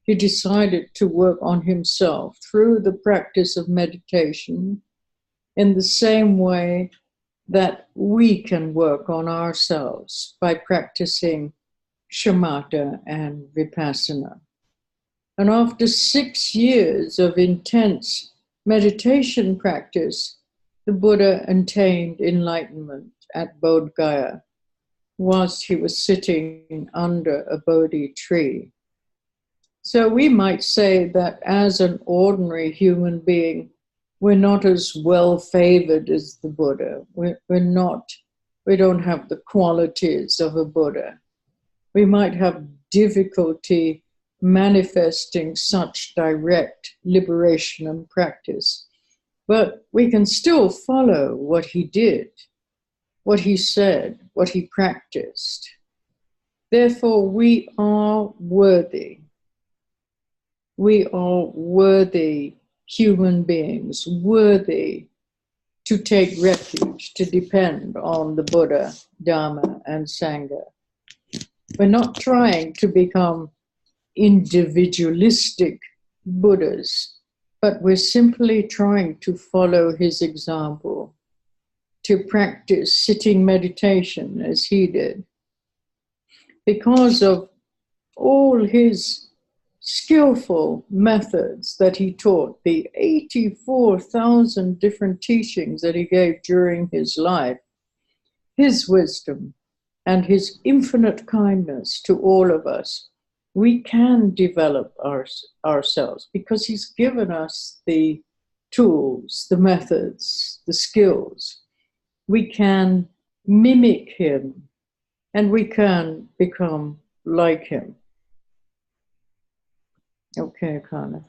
He decided to work on himself through the practice of meditation in the same way that we can work on ourselves by practicing shamatha and vipassana. And after 6 years of intense meditation practice, the Buddha attained enlightenment at Bodh Gaya whilst he was sitting under a Bodhi tree. So we might say that as an ordinary human being, we're not as well favored as the Buddha. We don't have the qualities of a Buddha. We might have difficulty manifesting such direct liberation and practice, but we can still follow what he did, what he said, what he practiced. Therefore, we are worthy. We are worthy human beings worthy to take refuge, to depend on the Buddha, Dharma, and Sangha. We're not trying to become individualistic Buddhas, but we're simply trying to follow his example, to practice sitting meditation as he did. Because of all his skillful methods that he taught, the 84,000 different teachings that he gave during his life, his wisdom and his infinite kindness to all of us, we can develop ourselves because he's given us the tools, the methods, the skills. We can mimic him and we can become like him. Okay, Kana.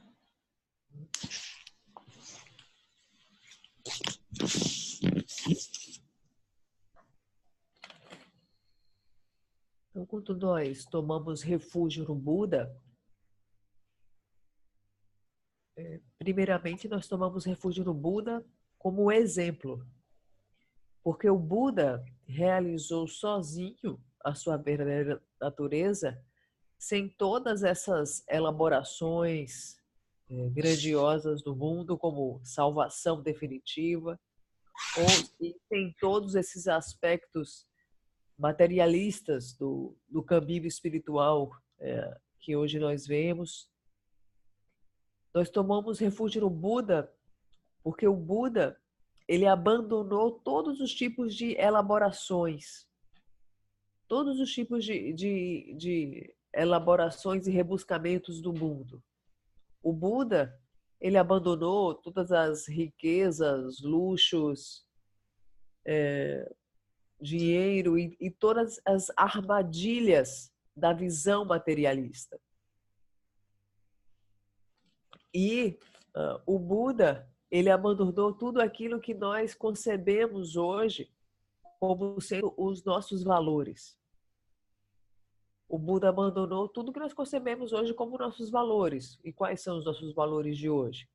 Então, quando nós tomamos refúgio no Buda, primeiramente nós tomamos refúgio no Buda como exemplo. Porque o Buda realizou sozinho a sua verdadeira natureza sem todas essas elaborações grandiosas do mundo, como salvação definitiva, ou sem todos esses aspectos materialistas do convívio espiritual que hoje nós vemos. Nós tomamos refúgio no Buda porque o Buda ele abandonou todos os tipos de elaborações, todos os tipos de elaborações e rebuscamentos do mundo. O Buda ele abandonou todas as riquezas, luxos, dinheiro e todas as armadilhas da visão materialista. E o Buda, ele abandonou tudo aquilo que nós concebemos hoje como sendo os nossos valores. O Buda abandonou tudo que nós concebemos hoje como nossos valores. E quais são os nossos valores de hoje?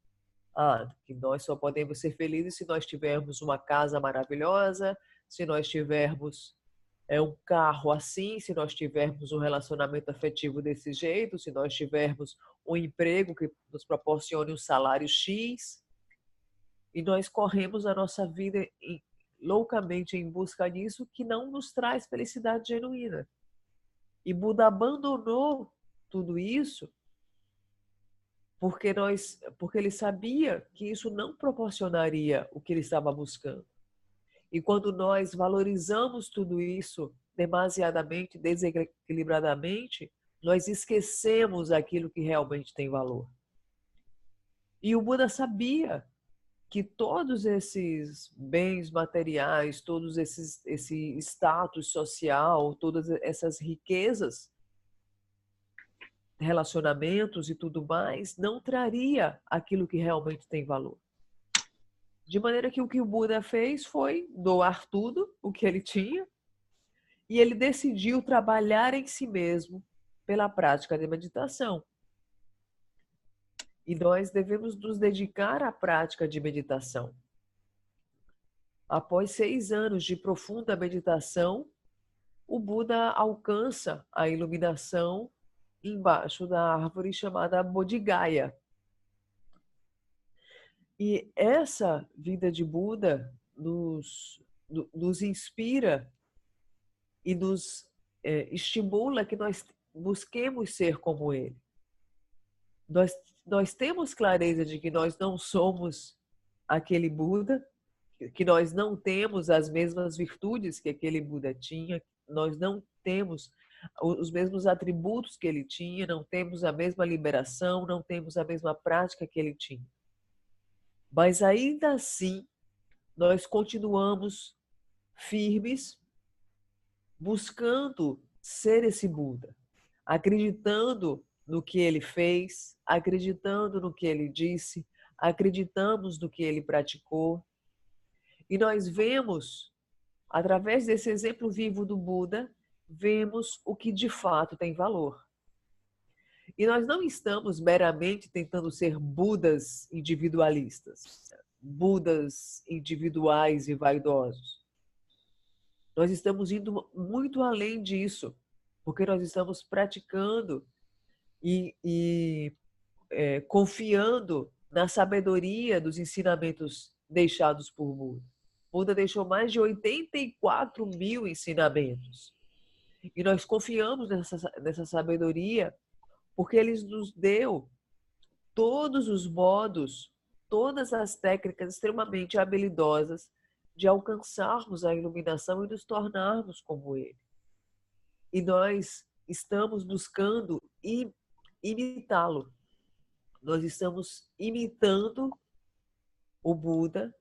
Que nós só podemos ser felizes se nós tivermos uma casa maravilhosa, se nós tivermos um carro assim, se nós tivermos um relacionamento afetivo desse jeito, se nós tivermos um emprego que nos proporcione um salário X. E nós corremos a nossa vida loucamente em busca disso, que não nos traz felicidade genuína. E Buda abandonou tudo isso porque ele sabia que isso não proporcionaria o que ele estava buscando. E quando nós valorizamos tudo isso demasiadamente, desequilibradamente, nós esquecemos aquilo que realmente tem valor. E o Buda sabia que todos esses bens materiais, todos esse status social, todas essas riquezas, relacionamentos e tudo mais, não traria aquilo que realmente tem valor. De maneira que o Buda fez foi doar tudo o que ele tinha e ele decidiu trabalhar em si mesmo pela prática de meditação. E nós devemos nos dedicar à prática de meditação. Após 6 anos de profunda meditação, o Buda alcança a iluminação embaixo da árvore chamada Bodhigaya. E essa vida de Buda nos inspira e nos estimula que nós busquemos ser como ele. Nós temos clareza de que nós não somos aquele Buda, que nós não temos as mesmas virtudes que aquele Buda tinha, nós não temos os mesmos atributos que ele tinha, não temos a mesma liberação, não temos a mesma prática que ele tinha. Mas ainda assim, nós continuamos firmes, buscando ser esse Buda, acreditando no que ele fez, acreditando no que ele disse, acreditamos no que ele praticou. E nós vemos, através desse exemplo vivo do Buda, vemos o que de fato tem valor. E nós não estamos meramente tentando ser Budas individualistas, Budas individuais e vaidosos. Nós estamos indo muito além disso, porque nós estamos praticando e confiando na sabedoria dos ensinamentos deixados por Buda. Buda deixou mais de 84 mil ensinamentos. E nós confiamos nessa sabedoria porque ele nos deu todos os modos, todas as técnicas extremamente habilidosas de alcançarmos a iluminação e nos tornarmos como ele. E nós estamos buscando imitá-lo. Nós estamos imitando o Buda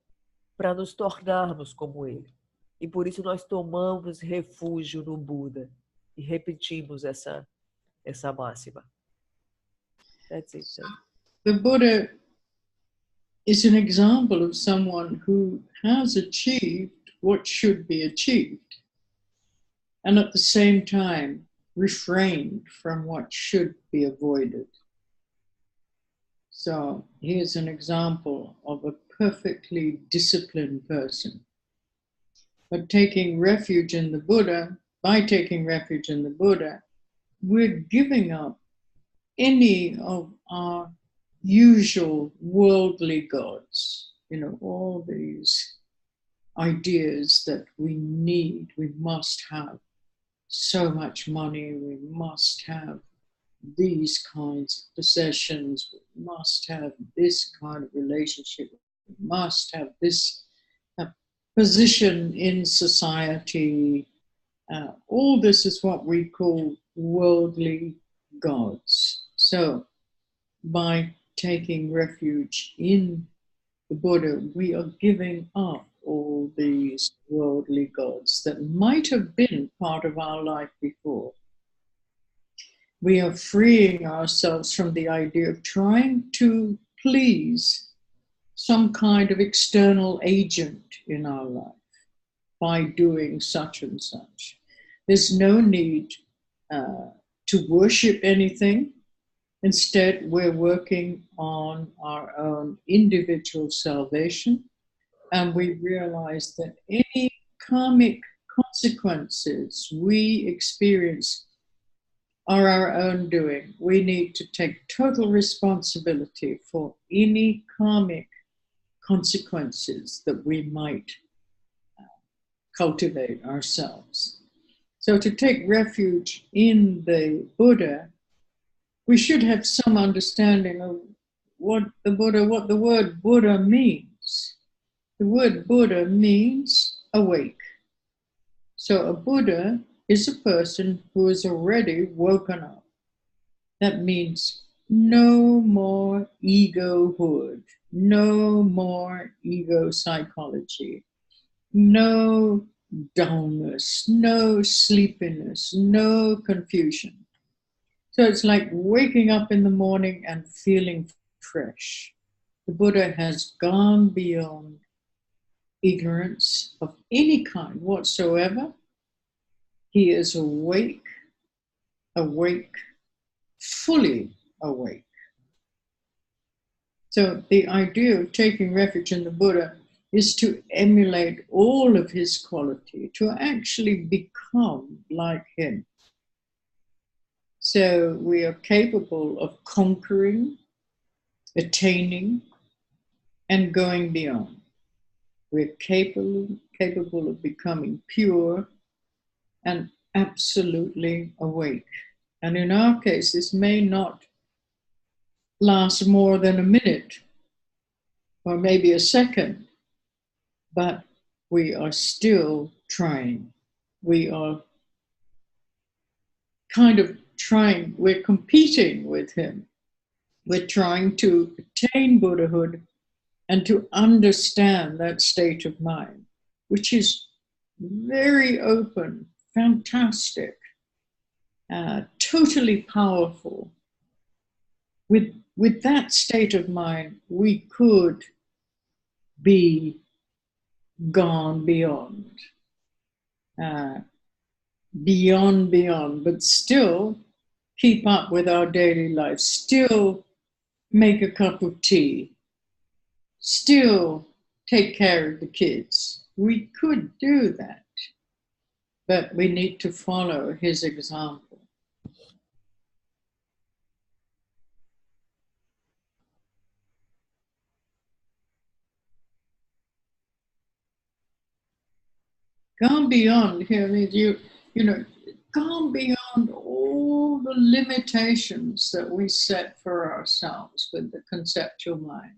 para nos tornarmos como ele. E por isso nós tomamos refúgio no Buda e repetimos essa máxima. That's it. The Buddha is an example of someone who has achieved what should be achieved, and at the same time refrained from what should be avoided. So he is an example of a perfectly disciplined person. But taking refuge in the Buddha, by taking refuge in the Buddha, we're giving up any of our usual worldly gods, all these ideas that we need, we must have so much money, we must have these kinds of possessions, we must have this kind of relationship, we must have this position in society. All this is what we call worldly gods. So by taking refuge in the Buddha, we are giving up all these worldly gods that might have been part of our life before. We are freeing ourselves from the idea of trying to please some kind of external agent in our life by doing such and such. There's no need to worship anything. Instead, we're working on our own individual salvation, and we realize that any karmic consequences we experience are our own doing. We need to take total responsibility for any karmic consequences that we might cultivate ourselves. So to take refuge in the Buddha, we should have some understanding of what the word Buddha means. The word Buddha means awake. So a Buddha is a person who is already woken up. That means no more egohood, no more ego psychology, no dullness, no sleepiness, no confusion. So it's like waking up in the morning and feeling fresh. The Buddha has gone beyond ignorance of any kind whatsoever. He is awake, fully awake. So the idea of taking refuge in the Buddha is to emulate all of his quality, to actually become like him. So we are capable of conquering, attaining, and going beyond. We're capable of becoming pure and absolutely awake. And in our case, this may not last more than a minute or maybe a second, but we are still trying. We are kind of trying, we're competing with him. We're trying to attain Buddhahood and to understand that state of mind, which is very open, fantastic, totally powerful. With that state of mind, we could be gone beyond, but still keep up with our daily life, still make a cup of tea, still take care of the kids. We could do that, but we need to follow his example. Gone beyond here means you know, gone beyond all the limitations that we set for ourselves with the conceptual mind.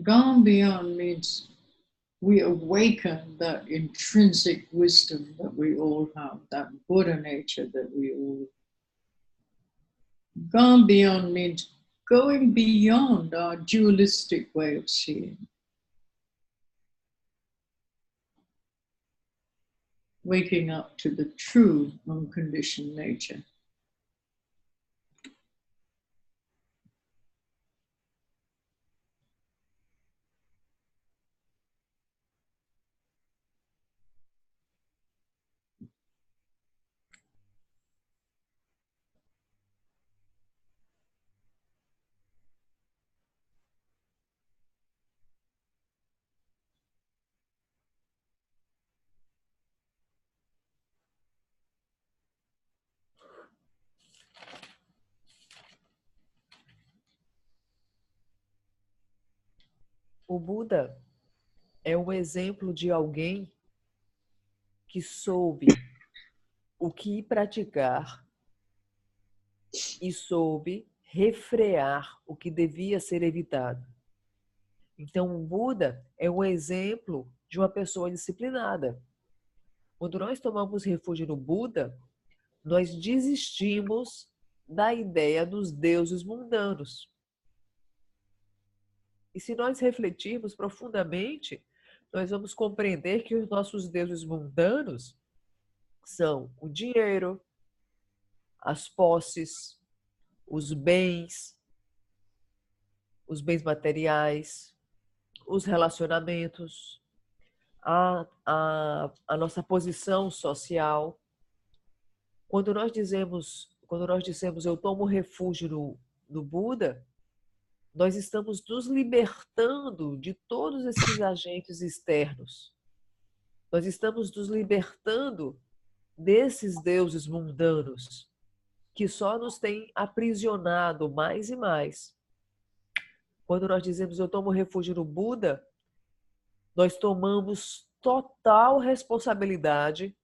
Gone beyond means we awaken that intrinsic wisdom that we all have, that Buddha nature that we all. Gone beyond means going beyond our dualistic way of seeing. Waking up to the true unconditioned nature. O Buda é um exemplo de alguém que soube o que praticar e soube refrear o que devia ser evitado. Então, o Buda é um exemplo de uma pessoa disciplinada. Quando nós tomamos refúgio no Buda, nós desistimos da ideia dos deuses mundanos. E se nós refletirmos profundamente, nós vamos compreender que os nossos deuses mundanos são o dinheiro, as posses, os bens materiais, os relacionamentos, a nossa posição social. Quando nós dissemos eu tomo refúgio no Buda, nós estamos nos libertando de todos esses agentes externos. Nós estamos nos libertando desses deuses mundanos que só nos têm aprisionado mais e mais. Quando nós dizemos eu tomo refúgio no Buda, nós tomamos total responsabilidade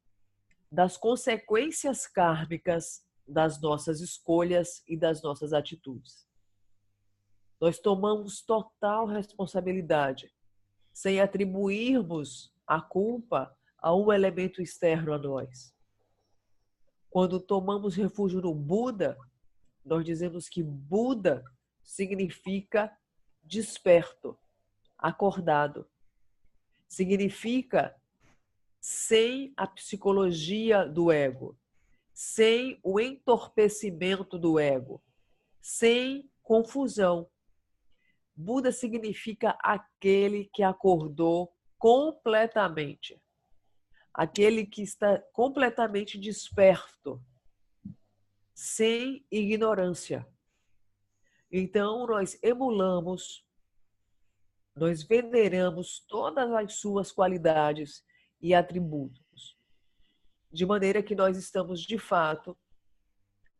das consequências kármicas das nossas escolhas e das nossas atitudes. Nós tomamos total responsabilidade, sem atribuirmos a culpa a um elemento externo a nós. Quando tomamos refúgio no Buda, nós dizemos que Buda significa desperto, acordado. Significa sem a psicologia do ego, sem o entorpecimento do ego, sem confusão. Buda significa aquele que acordou completamente, aquele que está completamente desperto, sem ignorância. Então, nós emulamos, nós veneramos todas as suas qualidades e atributos, de maneira que nós estamos, de fato,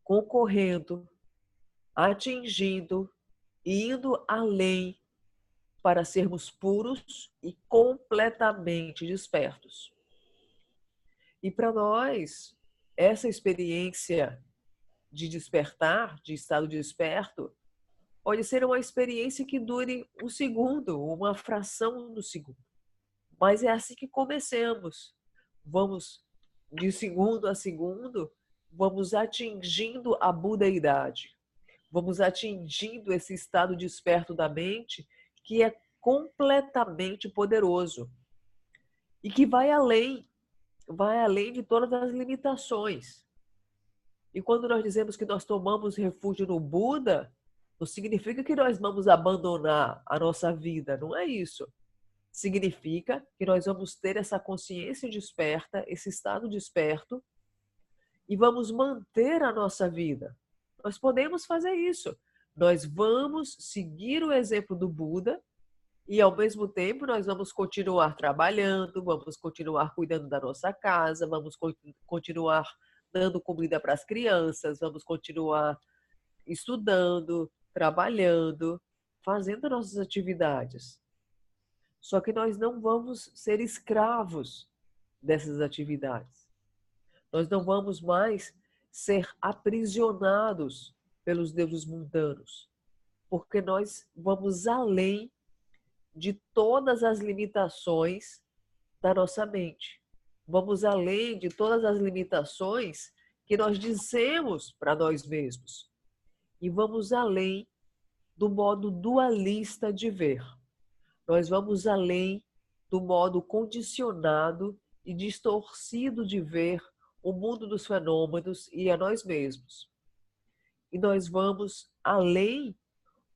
concorrendo, atingindo e indo além para sermos puros e completamente despertos. E para nós, essa experiência de despertar, de estado desperto, pode ser uma experiência que dure um segundo, uma fração do segundo. Mas é assim que comecemos. Vamos, de segundo a segundo, vamos atingindo a budeidade. Vamos atingindo esse estado desperto da mente que é completamente poderoso e que vai além de todas as limitações. E quando nós dizemos que nós tomamos refúgio no Buda, não significa que nós vamos abandonar a nossa vida, não é isso. significa que nós vamos ter essa consciência desperta, esse estado desperto, e vamos manter a nossa vida. Nós podemos fazer isso. Nós vamos seguir o exemplo do Buda e, ao mesmo tempo, nós vamos continuar trabalhando, vamos continuar cuidando da nossa casa, vamos continuar dando comida para as crianças, vamos continuar estudando, trabalhando, fazendo nossas atividades. Só que nós não vamos ser escravos dessas atividades. Nós não vamos mais ser aprisionados pelos deuses mundanos, porque nós vamos além de todas as limitações da nossa mente. Vamos além de todas as limitações que nós dizemos para nós mesmos. E vamos além do modo dualista de ver. Nós vamos além do modo condicionado e distorcido de ver o mundo dos fenômenos e a nós mesmos. E nós vamos além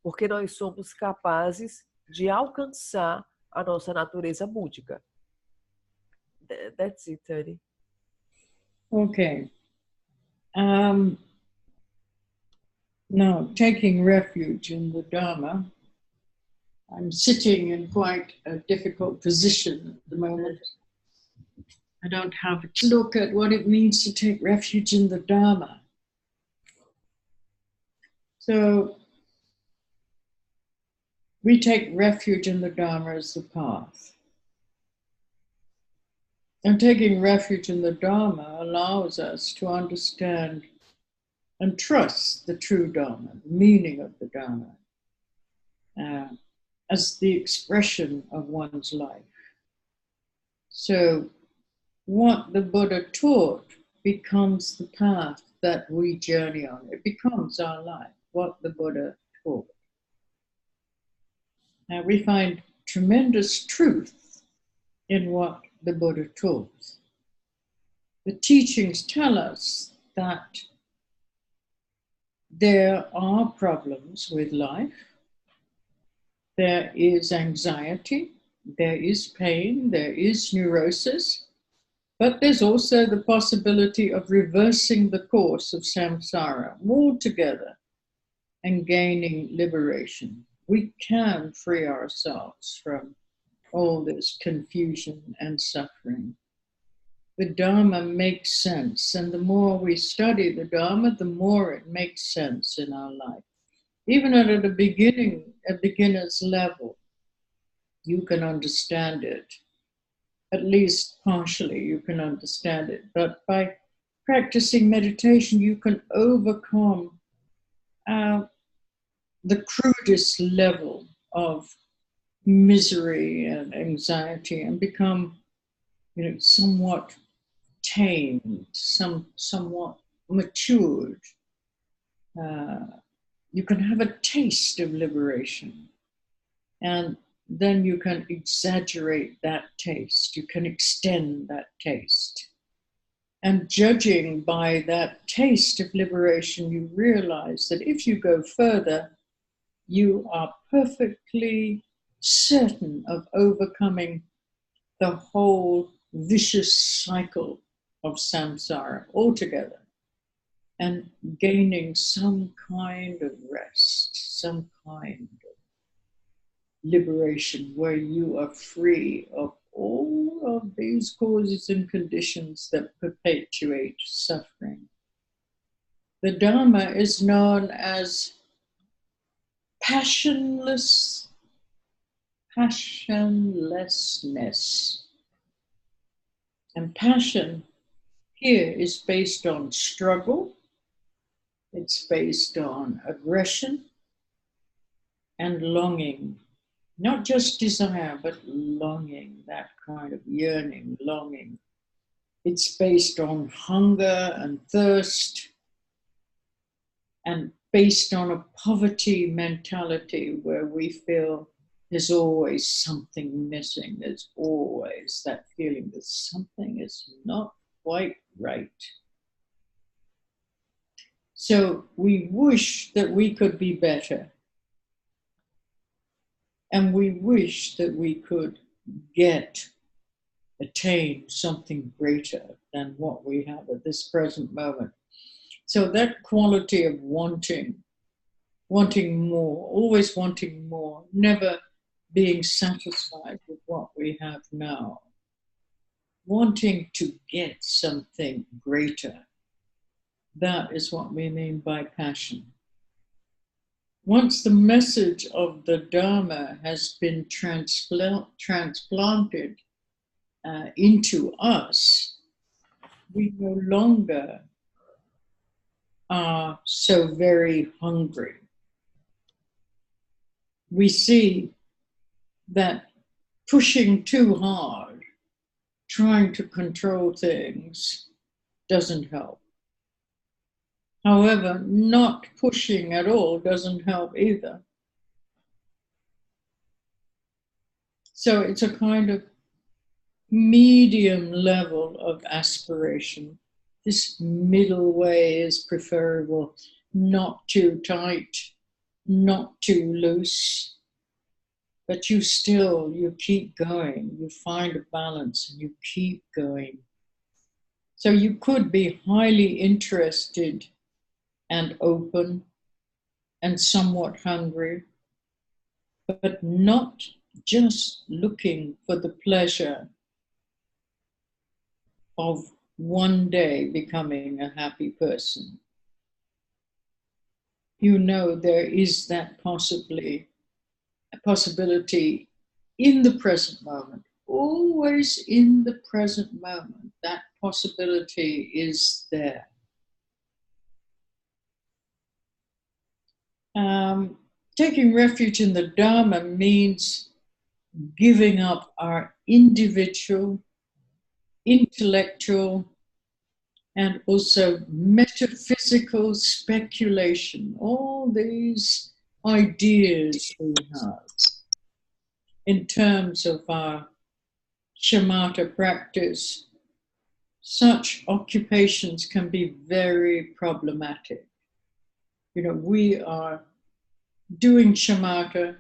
porque nós somos capazes de alcançar a nossa natureza búdica. That's it, Tani. Okay. Now, taking refuge in the Dharma, I'm sitting in quite a difficult position at the moment. I don't have to look at what it means to take refuge in the Dharma. So, we take refuge in the Dharma as the path. And taking refuge in the Dharma allows us to understand and trust the true Dharma, the meaning of the Dharma, as the expression of one's life. So what the Buddha taught becomes the path that we journey on. It becomes our life, what the Buddha taught. Now we find tremendous truth in what the Buddha taught. The teachings tell us that there are problems with life. There is anxiety, there is pain, there is neurosis, but there's also the possibility of reversing the course of samsara altogether and gaining liberation. We can free ourselves from all this confusion and suffering. The Dharma makes sense, and the more we study the Dharma, the more it makes sense in our life. Even at a beginner's level, you can understand it. At least partially you can understand it. But by practicing meditation, you can overcome the crudest level of misery and anxiety and become, somewhat tamed, somewhat matured. You can have a taste of liberation, and then you can exaggerate that taste. You can extend that taste. And judging by that taste of liberation, you realize that if you go further, you are perfectly certain of overcoming the whole vicious cycle of samsara altogether and gaining some kind of rest, some kind of liberation where you are free of all of these causes and conditions that perpetuate suffering. The Dharma is known as passionlessness. And passion here is based on struggle, it's based on aggression and longing. Not just desire, but longing, that kind of yearning, longing. It's based on hunger and thirst and based on a poverty mentality where we feel there's always something missing. There's always that feeling that something is not quite right. So we wish that we could be better. And we wish that we could attain something greater than what we have at this present moment. So that quality of wanting more, always wanting more, never being satisfied with what we have now, wanting to get something greater, that is what we mean by passion. Once the message of the Dharma has been transplanted into us, we no longer are so very hungry. We see that pushing too hard, trying to control things, doesn't help. However, not pushing at all doesn't help either. So it's a kind of medium level of aspiration. This middle way is preferable, not too tight, not too loose, but you keep going, you find a balance and you keep going. So you could be highly interested and open and somewhat hungry, but not just looking for the pleasure of one day becoming a happy person. You know there is that possibility in the present moment, always in the present moment, that possibility is there. Taking refuge in the Dharma means giving up our individual, intellectual, and also metaphysical speculation, all these ideas we have in terms of our shamatha practice. Such occupations can be very problematic. You know, we are doing shamatha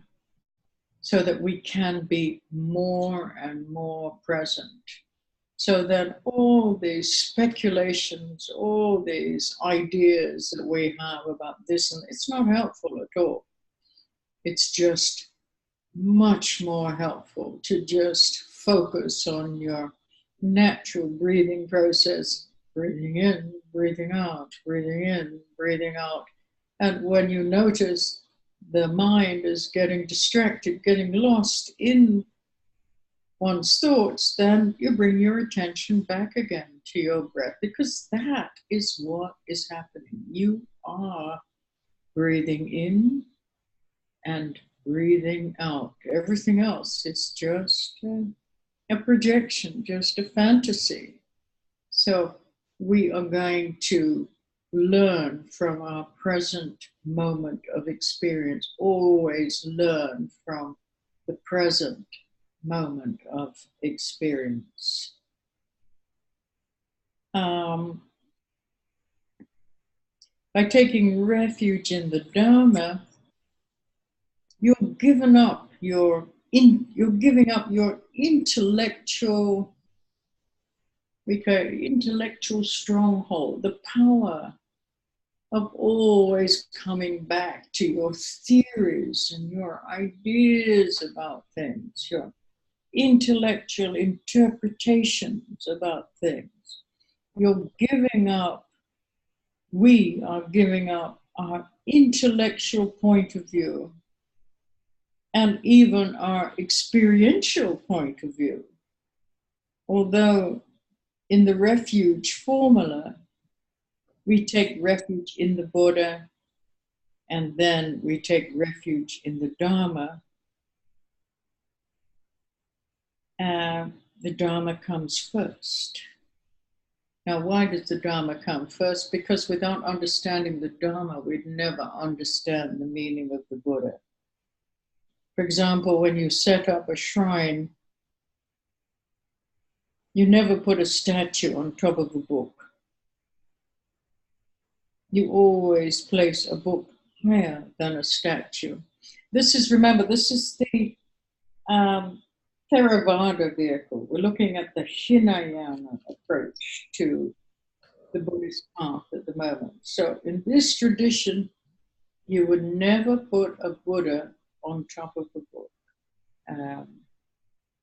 so that we can be more and more present. So that all these speculations, all these ideas that we have about this, and it's not helpful at all. It's just much more helpful to just focus on your natural breathing process, breathing in, breathing out, breathing in, breathing out. And when you notice the mind is getting distracted, getting lost in one's thoughts, then you bring your attention back again to your breath, because that is what is happening. You are breathing in and breathing out. Everything else is just a projection, just a fantasy. So we are going to learn from our present moment of experience, always learn from the present moment of experience. By taking refuge in the Dharma, you're giving up your intellectual, intellectual stronghold, the power of always coming back to your theories and your ideas about things, your intellectual interpretations about things. You're giving up, we are giving up our intellectual point of view and even our experiential point of view. Although in the refuge formula, we take refuge in the Buddha, and then we take refuge in the Dharma. The Dharma comes first. Now, why does the Dharma come first? Because without understanding the Dharma, we'd never understand the meaning of the Buddha. For example, when you set up a shrine, you never put a statue on top of a book. You always place a book higher than a statue. This is, remember, this is the Theravada vehicle. We're looking at the Hinayana approach to the Buddhist path at the moment. So in this tradition, you would never put a Buddha on top of a book.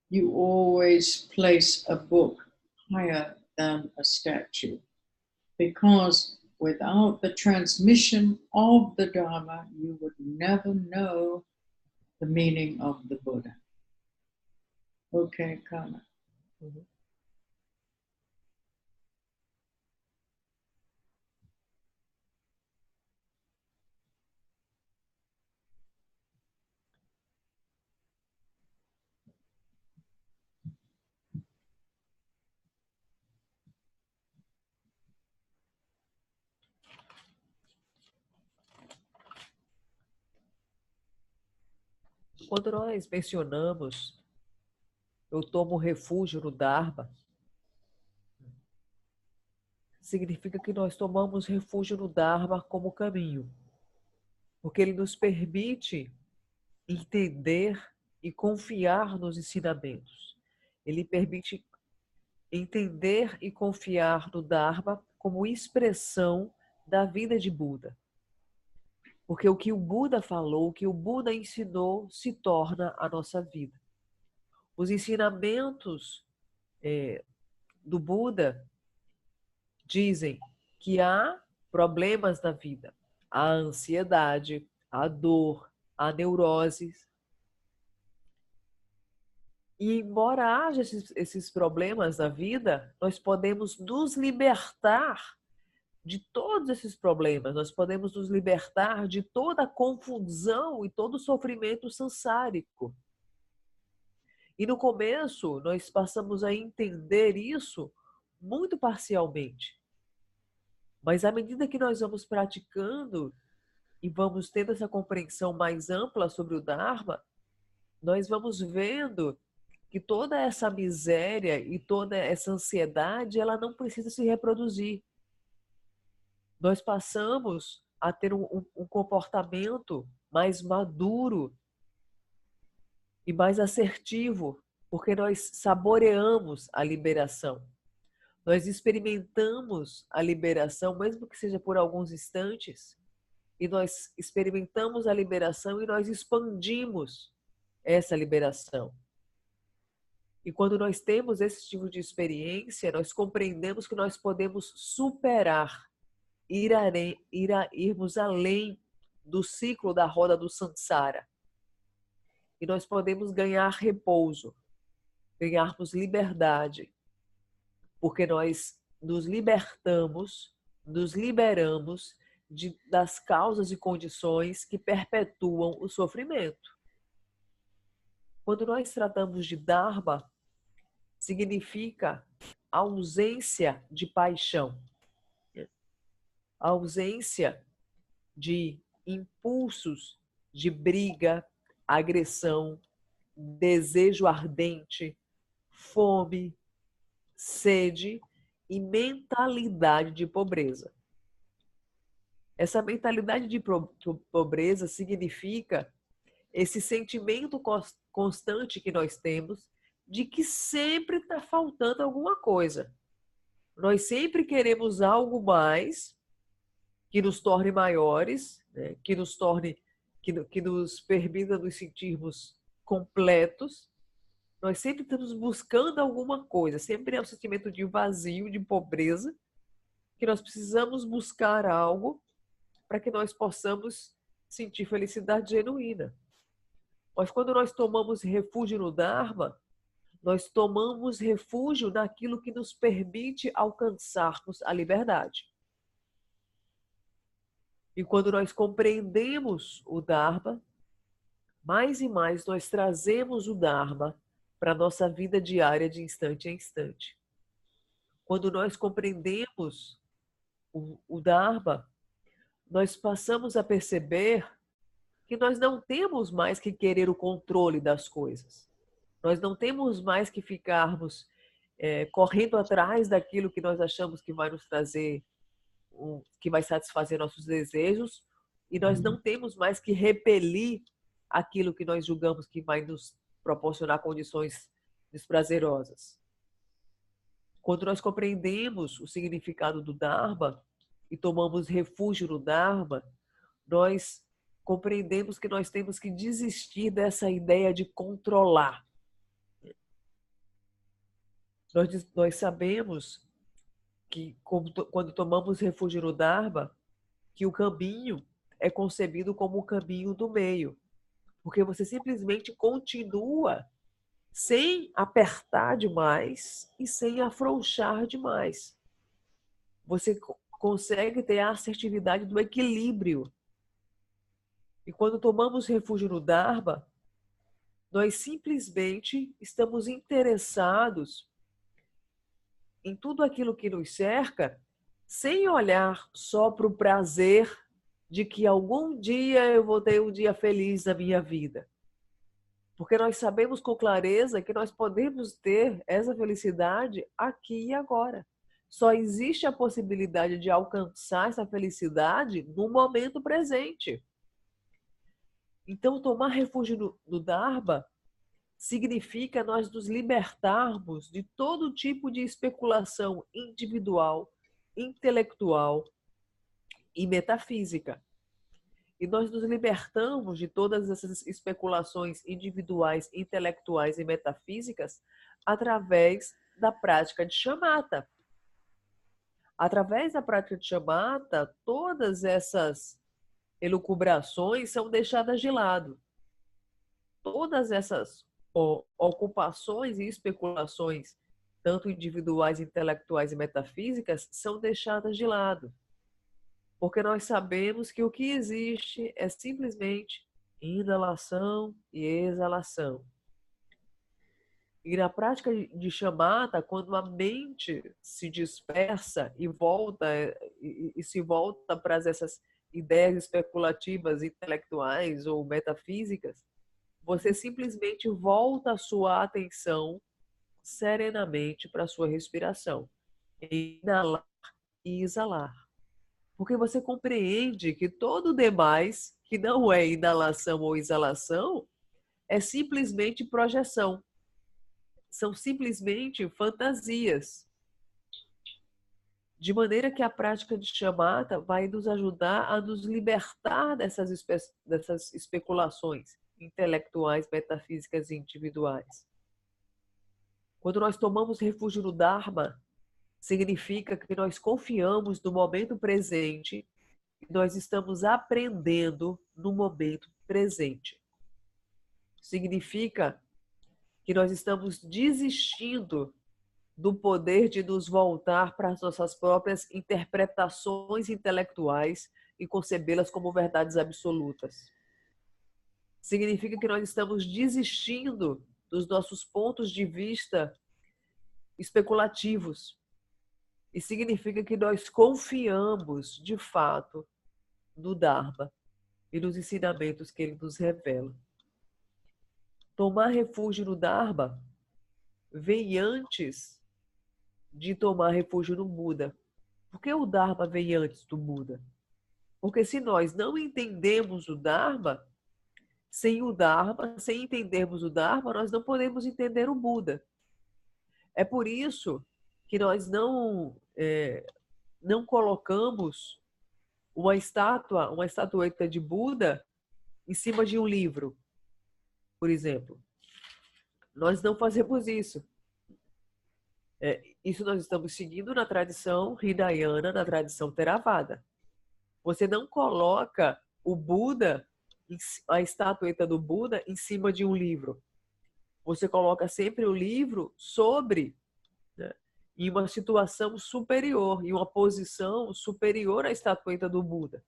You always place a book higher than a statue, because without the transmission of the Dharma, you would never know the meaning of the Buddha. Okay, Kana. Uhum. Quando nós mencionamos eu tomo refúgio no Dharma, significa que nós tomamos refúgio no Dharma como caminho, porque ele nos permite entender e confiar nos ensinamentos. Ele permite entender e confiar no Dharma como expressão da vida de Buda. Porque o que o Buda falou, o que o Buda ensinou, se torna a nossa vida. Os ensinamentos do Buda dizem que há problemas na vida. A ansiedade, a dor, a neurose. E embora haja esses problemas na vida, nós podemos nos libertar de todos esses problemas. Nós podemos nos libertar de toda a confusão e todo o sofrimento sansárico. E no começo, nós passamos a entender isso muito parcialmente. Mas à medida que nós vamos praticando e vamos tendo essa compreensão mais ampla sobre o Dharma, nós vamos vendo que toda essa miséria e toda essa ansiedade, ela não precisa se reproduzir. Nós passamos a ter um comportamento mais maduro e mais assertivo, porque nós saboreamos a liberação. Nós experimentamos a liberação, mesmo que seja por alguns instantes, e nós experimentamos a liberação e nós expandimos essa liberação. E quando nós temos esse tipo de experiência, nós compreendemos que nós podemos superar, irmos além do ciclo da roda do samsara. E nós podemos ganhar repouso, ganharmos liberdade, porque nós nos libertamos, nos liberamos das causas e condições que perpetuam o sofrimento. Quando nós tratamos de Dharma, significa ausência de paixão, ausência de impulsos de briga, agressão, desejo ardente, fome, sede e mentalidade de pobreza. Essa mentalidade de pobreza significa esse sentimento constante que nós temos de que sempre está faltando alguma coisa. Nós sempre queremos algo mais que nos torne maiores, né? que nos permita nos sentirmos completos. Nós sempre estamos buscando alguma coisa, sempre é um sentimento de vazio, de pobreza, que nós precisamos buscar algo para que nós possamos sentir felicidade genuína. Mas quando nós tomamos refúgio no Dharma, nós tomamos refúgio naquilo que nos permite alcançarmos a liberdade. E quando nós compreendemos o Dharma, mais e mais nós trazemos o Dharma para a nossa vida diária de instante a instante. Quando nós compreendemos o Dharma, nós passamos a perceber que nós não temos mais que querer o controle das coisas. Nós não temos mais que ficarmos correndo atrás daquilo que nós achamos que vai nos trazer, que vai satisfazer nossos desejos, e nós não temos mais que repelir aquilo que nós julgamos que vai nos proporcionar condições desprazerosas. Quando nós compreendemos o significado do Dharma e tomamos refúgio no Dharma, nós compreendemos que nós temos que desistir dessa ideia de controlar. Nós sabemos que quando tomamos refúgio no Dharma, que o caminho é concebido como o caminho do meio. Porque você simplesmente continua sem apertar demais e sem afrouxar demais. Você consegue ter a assertividade do equilíbrio. E quando tomamos refúgio no Dharma, nós simplesmente estamos interessados em tudo aquilo que nos cerca, sem olhar só para o prazer de que algum dia eu vou ter um dia feliz na minha vida. Porque nós sabemos com clareza que nós podemos ter essa felicidade aqui e agora. Só existe a possibilidade de alcançar essa felicidade no momento presente. Então, tomar refúgio no Dharma significa nós nos libertarmos de todo tipo de especulação individual, intelectual e metafísica. E nós nos libertamos de todas essas especulações individuais, intelectuais e metafísicas através da prática de shamatha. Através da prática de shamatha, todas essas elucubrações são deixadas de lado. Todas essas ocupações e especulações, tanto individuais, intelectuais e metafísicas, são deixadas de lado. Porque nós sabemos que o que existe é simplesmente inalação e exalação. E na prática de shamatha, quando a mente se dispersa e se volta para essas ideias especulativas, intelectuais ou metafísicas, você simplesmente volta a sua atenção serenamente para a sua respiração. Inalar e exalar. Porque você compreende que todo o demais, que não é inalação ou exalação, é simplesmente projeção. São simplesmente fantasias. De maneira que a prática de shamatha vai nos ajudar a nos libertar dessas especulações intelectuais, metafísicas e individuais. Quando nós tomamos refúgio no Dharma, significa que nós confiamos no momento presente e nós estamos aprendendo no momento presente. Significa que nós estamos desistindo do poder de nos voltar para as nossas próprias interpretações intelectuais e concebê-las como verdades absolutas. Significa que nós estamos desistindo dos nossos pontos de vista especulativos. E significa que nós confiamos, de fato, no Dharma e nos ensinamentos que ele nos revela. Tomar refúgio no Dharma vem antes de tomar refúgio no Buda. Por que o Dharma vem antes do Buda? Porque se nós não entendemos o Dharma, sem entendermos o Dharma, nós não podemos entender o Buda. É por isso que nós não colocamos uma estatueta de Buda em cima de um livro, por exemplo. Nós não fazemos isso. Isso nós estamos seguindo na tradição Hinayana, na tradição Theravada. Você não coloca o Buda, a estatueta do Buda, em cima de um livro. Você coloca sempre o livro sobre, em uma situação superior, em uma posição superior à estatueta do Buda.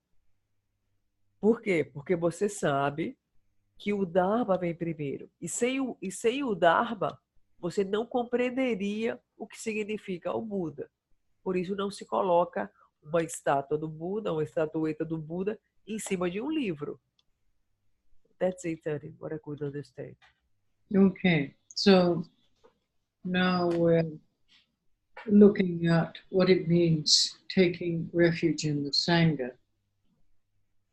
Por quê? Porque você sabe que o Dharma vem primeiro. E sem o Dharma, você não compreenderia o que significa o Buda. Por isso não se coloca uma estátua do Buda, uma estatueta do Buda, em cima de um livro. That's it, Tani, what I could understand. Okay, so now we're looking at what it means taking refuge in the Sangha.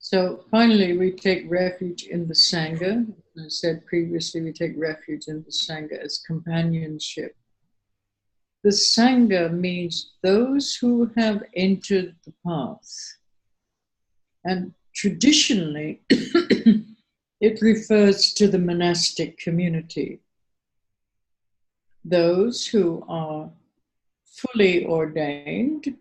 So finally, we take refuge in the Sangha. As I said previously, we take refuge in the Sangha as companionship. The Sangha means those who have entered the path. And traditionally, it refers to the monastic community. Those who are fully ordained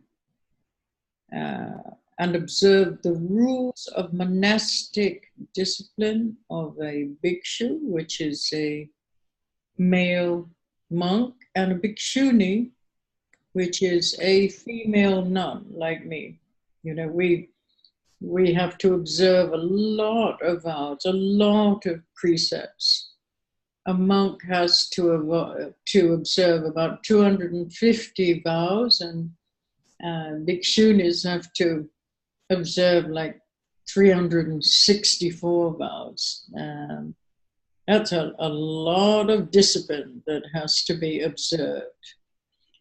and observe the rules of monastic discipline of a bhikshu, which is a male monk, and a bhikshuni, which is a female nun like me. You know, we have to observe a lot of vows, a lot of precepts. A monk has to observe about 250 vows, and bhikshunis have to observe like 364 vows. That's a lot of discipline that has to be observed.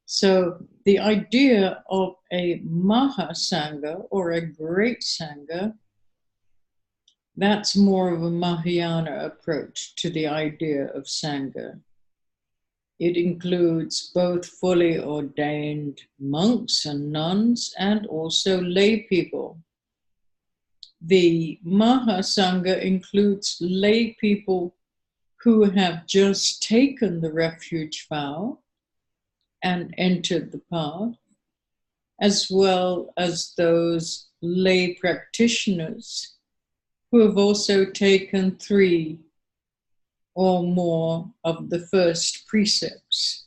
So the idea of a Mahasangha or a great Sangha, that's more of a Mahayana approach to the idea of Sangha. It includes both fully ordained monks and nuns and also lay people. The Mahasangha includes lay people who have just taken the refuge vow and entered the path, as well as those lay practitioners who have also taken 3 or more of the first precepts,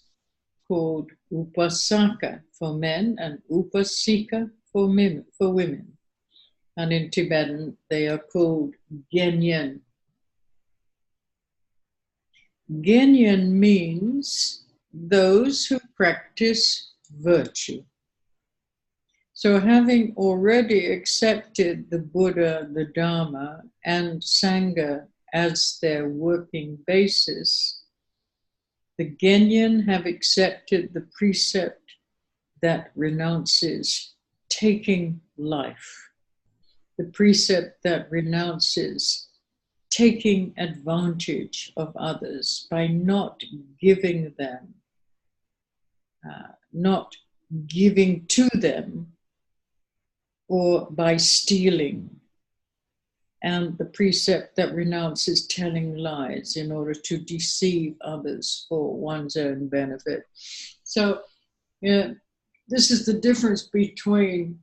called Upasaka for men and Upasika for women. And in Tibetan, they are called Genyen. Genyen means those who practice virtue. So having already accepted the Buddha, the Dharma, and Sangha as their working basis, the Genyen have accepted the precept that renounces taking life, the precept that renounces taking advantage of others by not giving them, not giving to them, or by stealing, and the precept that renounces telling lies in order to deceive others for one's own benefit. So this is the difference between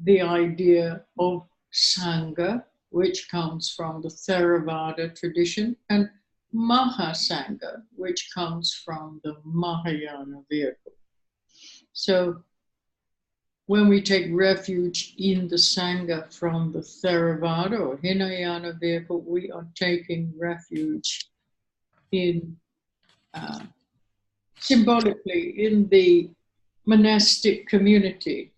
the idea of Sangha, which comes from the Theravada tradition, and Mahasangha, which comes from the Mahayana vehicle. So when we take refuge in the Sangha from the Theravada or Hinayana vehicle, we are taking refuge in, symbolically, in the monastic community.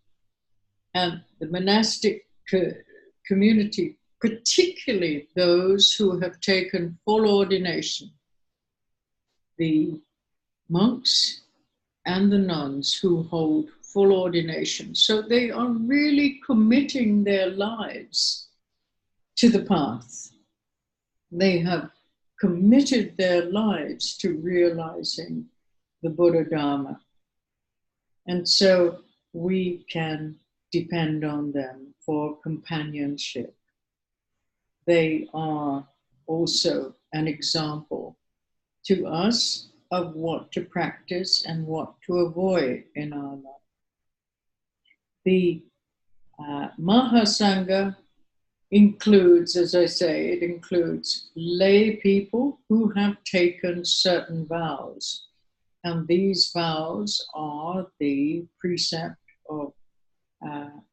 And the monastic community, particularly those who have taken full ordination, the monks and the nuns who hold full ordination. So they are really committing their lives to the path. They have committed their lives to realizing the Buddha Dharma. And so we can depend on them for companionship. They are also an example to us of what to practice and what to avoid in our life. The Mahasangha includes, as I say, it includes lay people who have taken certain vows. And these vows are the precept of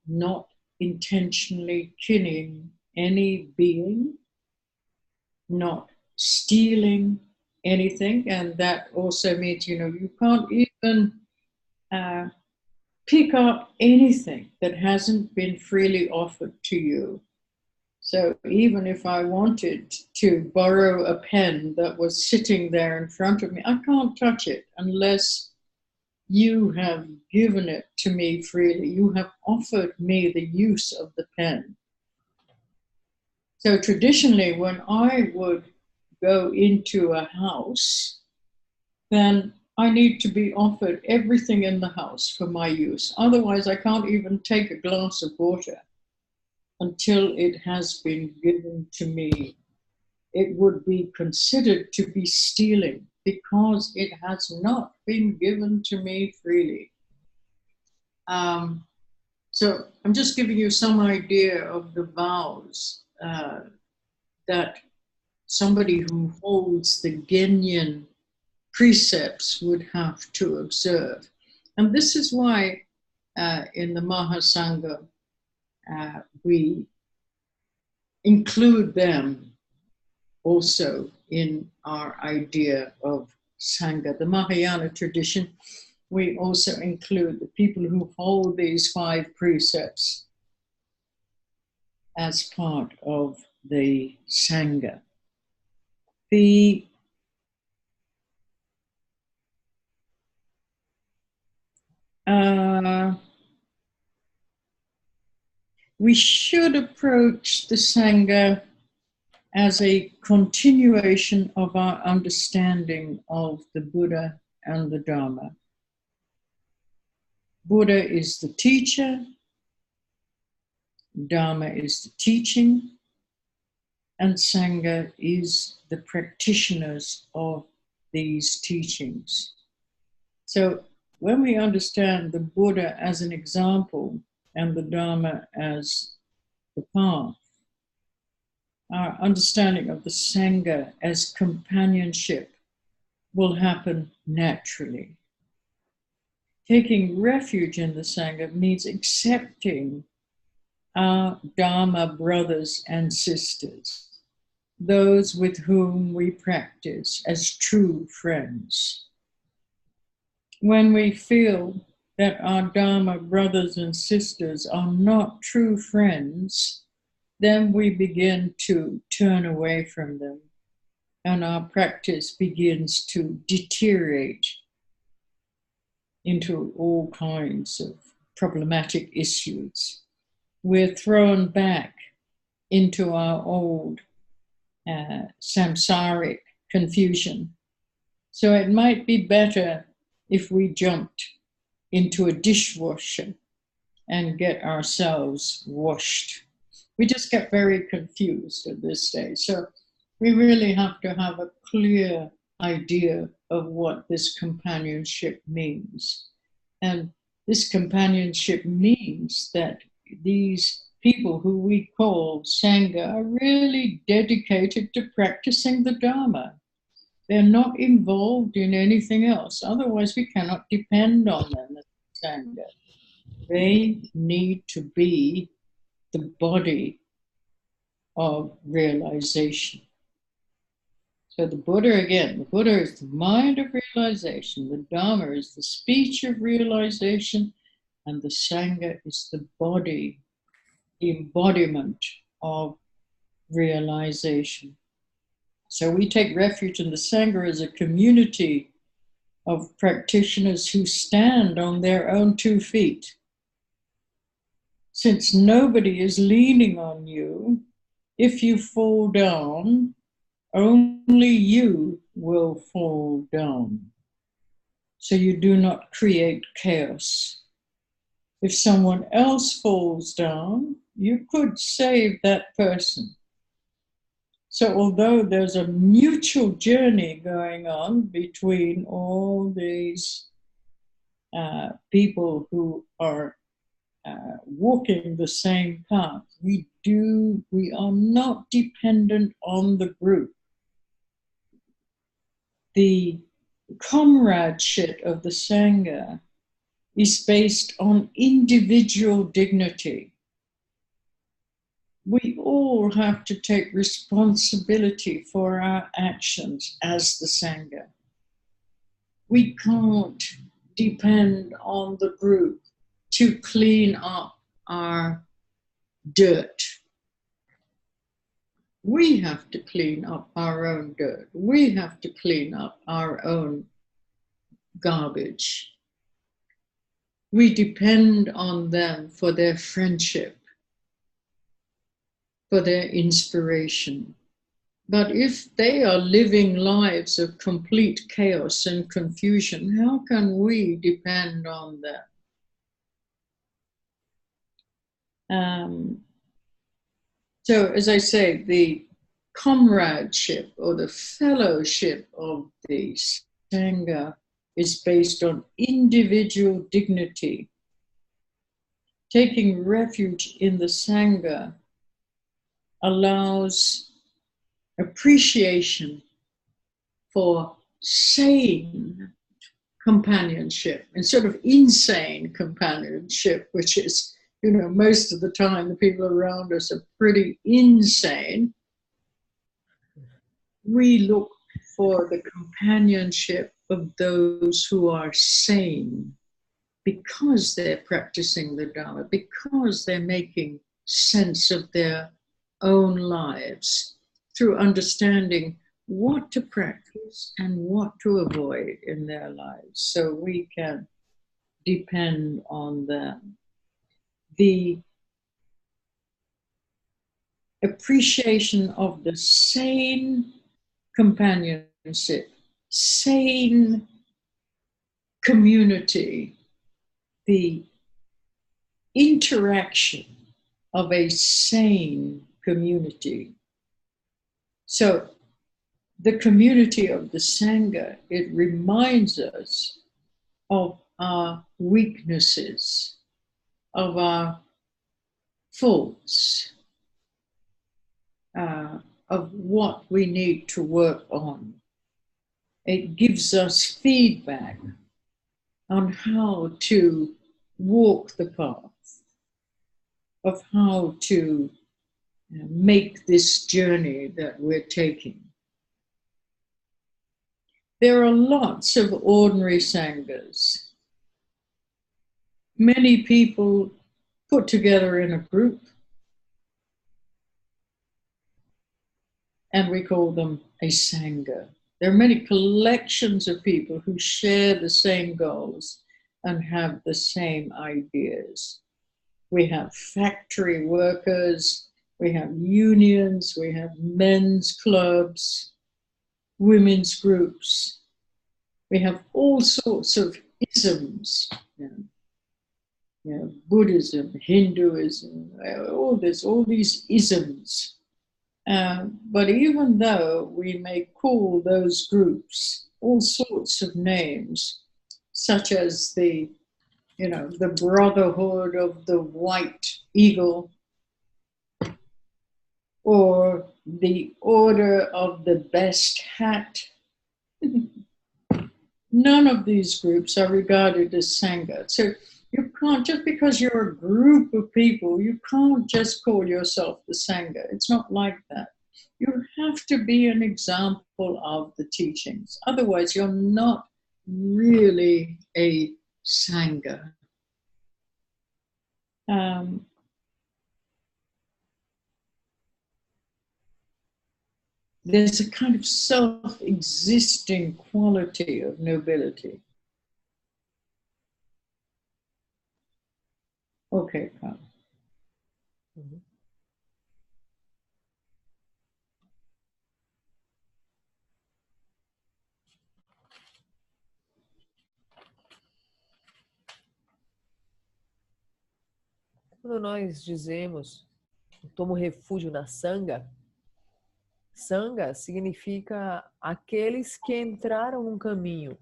not intentionally killing any being, not stealing anything. And that also means, you can't even pick up anything that hasn't been freely offered to you. So even if I wanted to borrow a pen that was sitting there in front of me, I can't touch it unless you have given it to me freely. You have offered me the use of the pen. So traditionally, when I would go into a house, then I need to be offered everything in the house for my use. Otherwise, I can't even take a glass of water until it has been given to me. It would be considered to be stealing because it has not been given to me freely. So I'm just giving you some idea of the vows that somebody who holds the Genyan precepts would have to observe. And this is why in the Mahasangha we include them also in our idea of Sangha. The Mahayana tradition, we also include the people who hold these 5 precepts as part of the Sangha. We should approach the Sangha as a continuation of our understanding of the Buddha and the Dharma. Buddha is the teacher, Dharma is the teaching, and Sangha is the practitioners of these teachings. So when we understand the Buddha as an example and the Dharma as the path, our understanding of the Sangha as companionship will happen naturally. Taking refuge in the Sangha means accepting our Dharma brothers and sisters, those with whom we practice as true friends. When we feel that our Dharma brothers and sisters are not true friends, then we begin to turn away from them and our practice begins to deteriorate into all kinds of problematic issues. We're thrown back into our old samsaric confusion. So it might be better if we jumped into a dishwasher and get ourselves washed. We just get very confused at this stage. So we really have to have a clear idea of what this companionship means. And this companionship means that these people who we call Sangha are really dedicated to practicing the Dharma. They're not involved in anything else. Otherwise, we cannot depend on them as Sangha. They need to be the body of realization. So the Buddha, again, the Buddha is the mind of realization, the Dharma is the speech of realization, and the Sangha is the body, the embodiment of realization. So we take refuge in the Sangha as a community of practitioners who stand on their own 2 feet. Since nobody is leaning on you, if you fall down, only you will fall down. So you do not create chaos. If someone else falls down, you could save that person. So although there's a mutual journey going on between all these people who are walking the same path, we are not dependent on the group. The comradeship of the Sangha is based on individual dignity. We all have to take responsibility for our actions as the Sangha. We can't depend on the group to clean up our dirt. We have to clean up our own dirt. We have to clean up our own garbage. We depend on them for their friendship, for their inspiration. But if they are living lives of complete chaos and confusion, how can we depend on them? So, as I say, the comradeship or the fellowship of the Sangha is based on individual dignity. Taking refuge in the Sangha allows appreciation for sane companionship instead of insane companionship, which is, most of the time the people around us are pretty insane. We look for the companionship of those who are sane because they're practicing the Dharma, because they're making sense of their own lives through understanding what to practice and what to avoid in their lives, so we can depend on them. The appreciation of the sane companionship, sane community, the interaction of a sane community. So the community of the Sangha, it reminds us of our weaknesses, of our faults, of what we need to work on. It gives us feedback on how to walk the path, of how to make this journey that we're taking. There are lots of ordinary Sanghas. Many people put together in a group, and we call them a Sangha. There are many collections of people who share the same goals and have the same ideas. We have factory workers, we have unions, we have men's clubs, women's groups. We have all sorts of isms, Buddhism, Hinduism, all these isms. But even though we may call those groups all sorts of names, such as the Brotherhood of the White Eagle, or the Order of the Best Hat, none of these groups are regarded as Sangha. So you can't, just because you're a group of people, you can't just call yourself the Sangha. It's not like that. You have to be an example of the teachings. Otherwise, you're not really a Sangha. There's a kind of self-existing quality of nobility. Okay, Carl. Uhum. Quando nós dizemos tomo refúgio na Sangha, Sangha significa aqueles que entraram num caminho.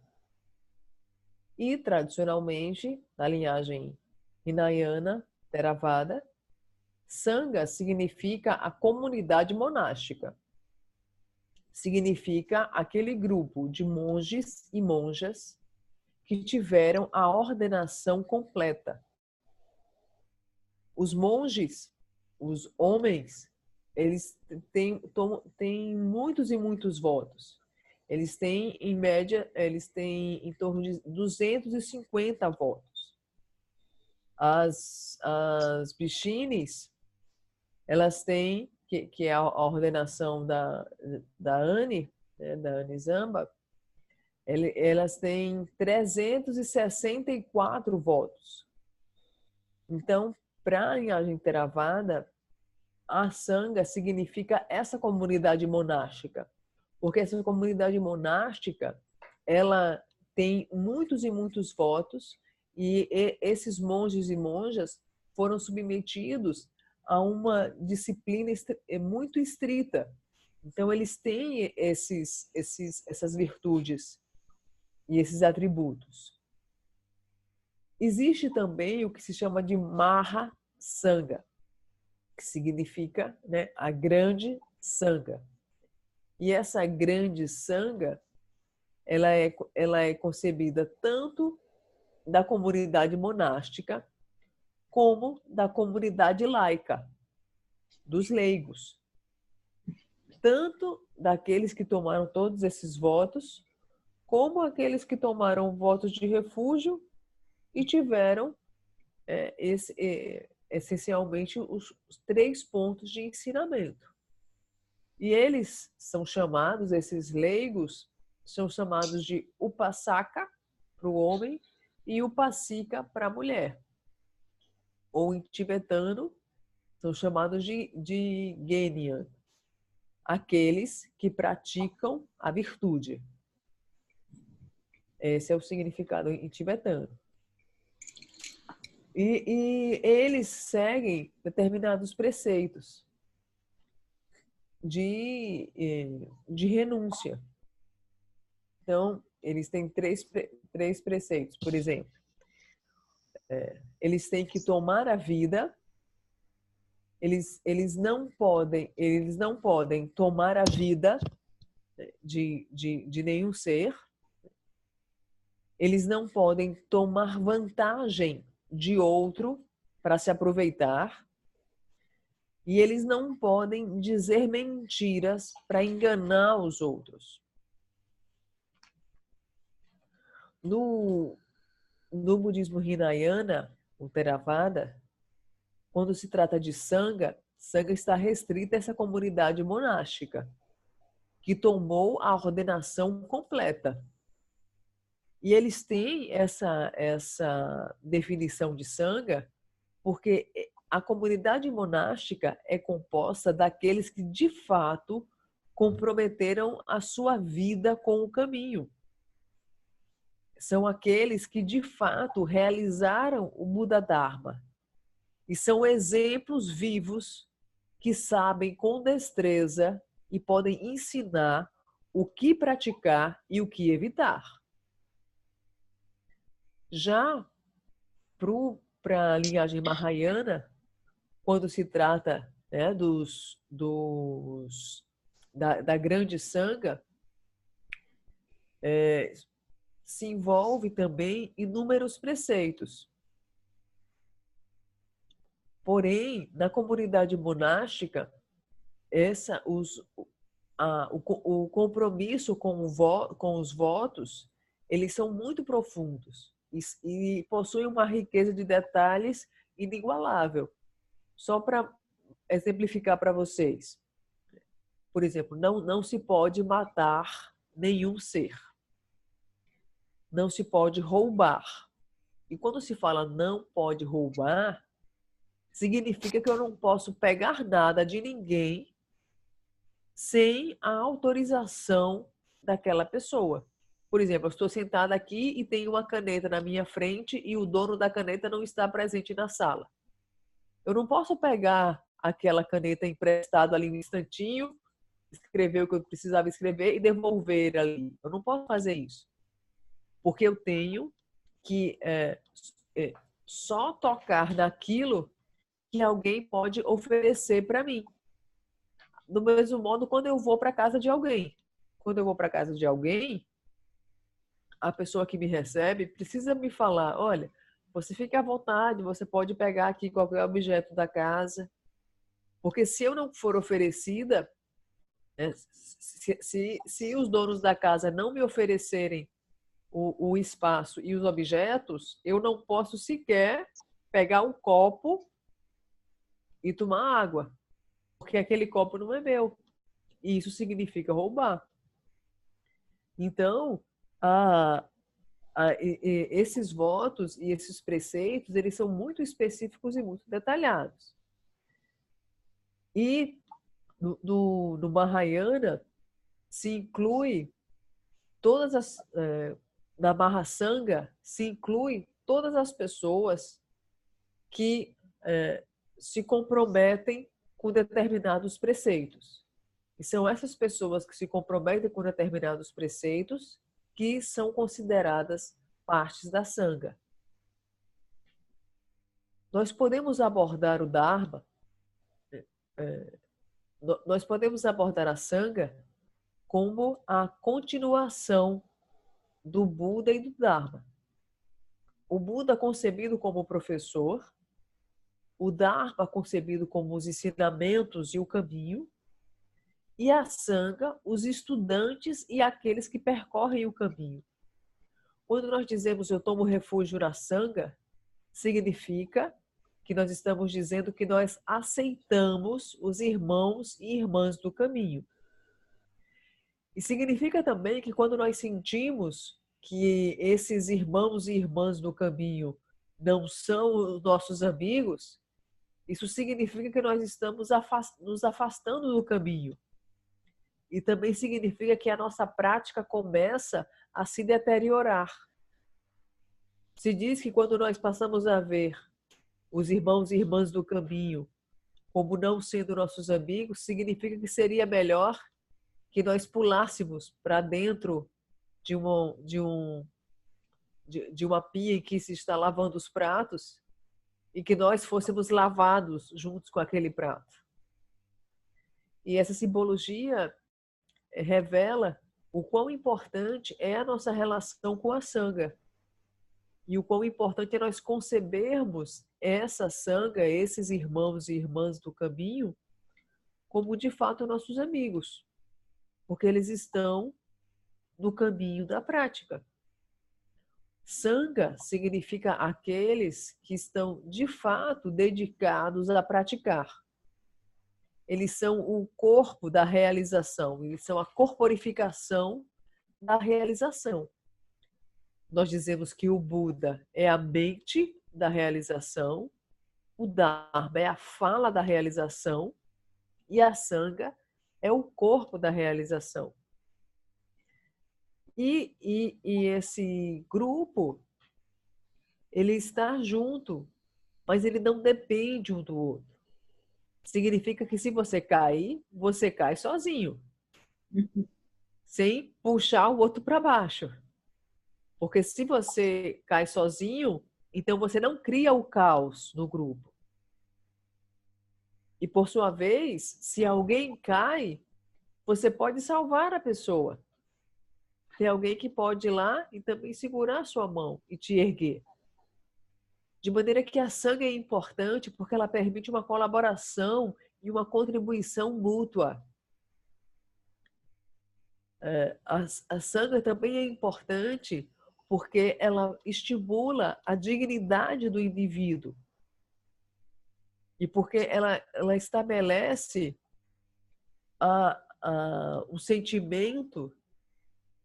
E, tradicionalmente, na linhagem Hinayana, Theravada, Sangha significa a comunidade monástica. Significa aquele grupo de monges e monjas que tiveram a ordenação completa. Os monges, os homens, eles têm muitos e muitos votos. Eles têm, em média, em torno de 250 votos. As bichines, elas têm, que é a ordenação da Anne, né, da Anne Zamba, elas têm 364 votos. Então, para a linhagem Theravada, a sanga significa essa comunidade monástica, porque essa comunidade monástica, ela tem muitos e muitos votos, e esses monges e monjas foram submetidos a uma disciplina muito estrita. Então, eles têm essas virtudes e esses atributos. Existe também o que se chama de Maha Sangha, que significa, né, a grande sangha. E essa grande sangha, ela é concebida tanto da comunidade monástica como da comunidade laica, dos leigos. Tanto daqueles que tomaram todos esses votos, como aqueles que tomaram votos de refúgio e tiveram essencialmente os 3 pontos de ensinamento. E eles são chamados, esses leigos, são chamados de Upasaka para o homem e Upasika para a mulher. Ou em tibetano, são chamados de Genyan, aqueles que praticam a virtude. Esse é o significado em tibetano. E eles seguem determinados preceitos de renúncia. Então, eles têm 3 preceitos. Por exemplo, eles têm que tomar a vida, eles não podem tomar a vida de nenhum ser, eles não podem tomar vantagem de outro para se aproveitar, e eles não podem dizer mentiras para enganar os outros. No budismo Hinayana, o Theravada, quando se trata de sangha, sangha está restrita a essa comunidade monástica, que tomou a ordenação completa. E eles têm essa definição de sangha porque a comunidade monástica é composta daqueles que, de fato, comprometeram a sua vida com o caminho. São aqueles que, de fato, realizaram o Buda Dharma. E são exemplos vivos que sabem com destreza e podem ensinar o que praticar e o que evitar. Já para a linhagem Mahayana, quando se trata, né, da grande sangha, se envolve também inúmeros preceitos. Porém, na comunidade monástica, o compromisso com os votos, eles são muito profundos e possuem uma riqueza de detalhes inigualável. Só para exemplificar para vocês. Por exemplo, não se pode matar nenhum ser. Não se pode roubar. E quando se fala não pode roubar, significa que eu não posso pegar nada de ninguém sem a autorização daquela pessoa. Por exemplo, eu estou sentada aqui e tenho uma caneta na minha frente e o dono da caneta não está presente na sala. Eu não posso pegar aquela caneta emprestada ali no instantinho, escrever o que eu precisava escrever e devolver ali. Eu não posso fazer isso. Porque eu tenho que só tocar naquilo que alguém pode oferecer para mim. Do mesmo modo, quando eu vou para a casa de alguém. Quando eu vou para a casa de alguém, a pessoa que me recebe precisa me falar, olha, você fica à vontade, você pode pegar aqui qualquer objeto da casa. Porque se eu não for oferecida, se os donos da casa não me oferecerem o espaço e os objetos, eu não posso sequer pegar um copo e tomar água, porque aquele copo não é meu. E isso significa roubar. Então, esses votos e esses preceitos, eles são muito específicos e muito detalhados. E no Mahayana se inclui todas as... na Mahasanga se inclui todas as pessoas que se comprometem com determinados preceitos. E são essas pessoas que se comprometem com determinados preceitos que são consideradas partes da Sangha. Nós podemos abordar o Dharma, nós podemos abordar a Sangha como a continuação do Buda e do Dharma. O Buda concebido como professor, o Dharma concebido como os ensinamentos e o caminho, e a Sangha, os estudantes e aqueles que percorrem o caminho. Quando nós dizemos eu tomo refúgio na Sangha, significa que nós estamos dizendo que nós aceitamos os irmãos e irmãs do caminho. E significa também que quando nós sentimos que esses irmãos e irmãs do caminho não são os nossos amigos, isso significa que nós estamos nos afastando do caminho. E também significa que a nossa prática começa a se deteriorar. Se diz que quando nós passamos a ver os irmãos e irmãs do caminho como não sendo nossos amigos, significa que seria melhor que nós pulássemos para dentro de uma pia em que se está lavando os pratos e que nós fôssemos lavados juntos com aquele prato. E essa simbologia revela o quão importante é a nossa relação com a Sangha e o quão importante é nós concebermos essa Sangha, esses irmãos e irmãs do caminho, como de fato nossos amigos, porque eles estão no caminho da prática. Sangha significa aqueles que estão de fato dedicados a praticar. Eles são o corpo da realização, eles são a corporificação da realização. Nós dizemos que o Buda é a mente da realização, o Dharma é a fala da realização e a Sangha é o corpo da realização. E esse grupo, ele está junto, mas ele não depende um do outro. Significa que se você cai sozinho, sem puxar o outro para baixo. Porque se você cai sozinho, então você não cria o caos no grupo. E por sua vez, se alguém cai, você pode salvar a pessoa. Tem alguém que pode ir lá e também segurar a sua mão e te erguer. De maneira que a Sangha é importante porque ela permite uma colaboração e uma contribuição mútua. A Sangha também é importante porque ela estimula a dignidade do indivíduo. E porque ela estabelece o sentimento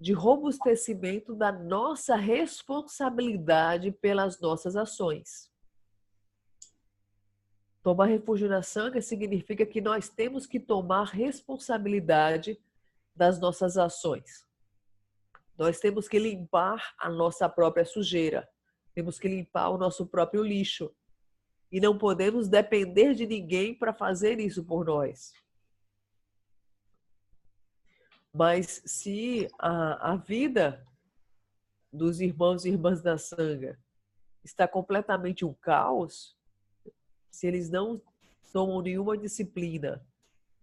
de robustecimento da nossa responsabilidade pelas nossas ações. Tomar refúgio na Sangha significa que nós temos que tomar responsabilidade das nossas ações. Nós temos que limpar a nossa própria sujeira. Temos que limpar o nosso próprio lixo. E não podemos depender de ninguém para fazer isso por nós. Mas se a vida dos irmãos e irmãs da Sangha está completamente um caos, se eles não tomam nenhuma disciplina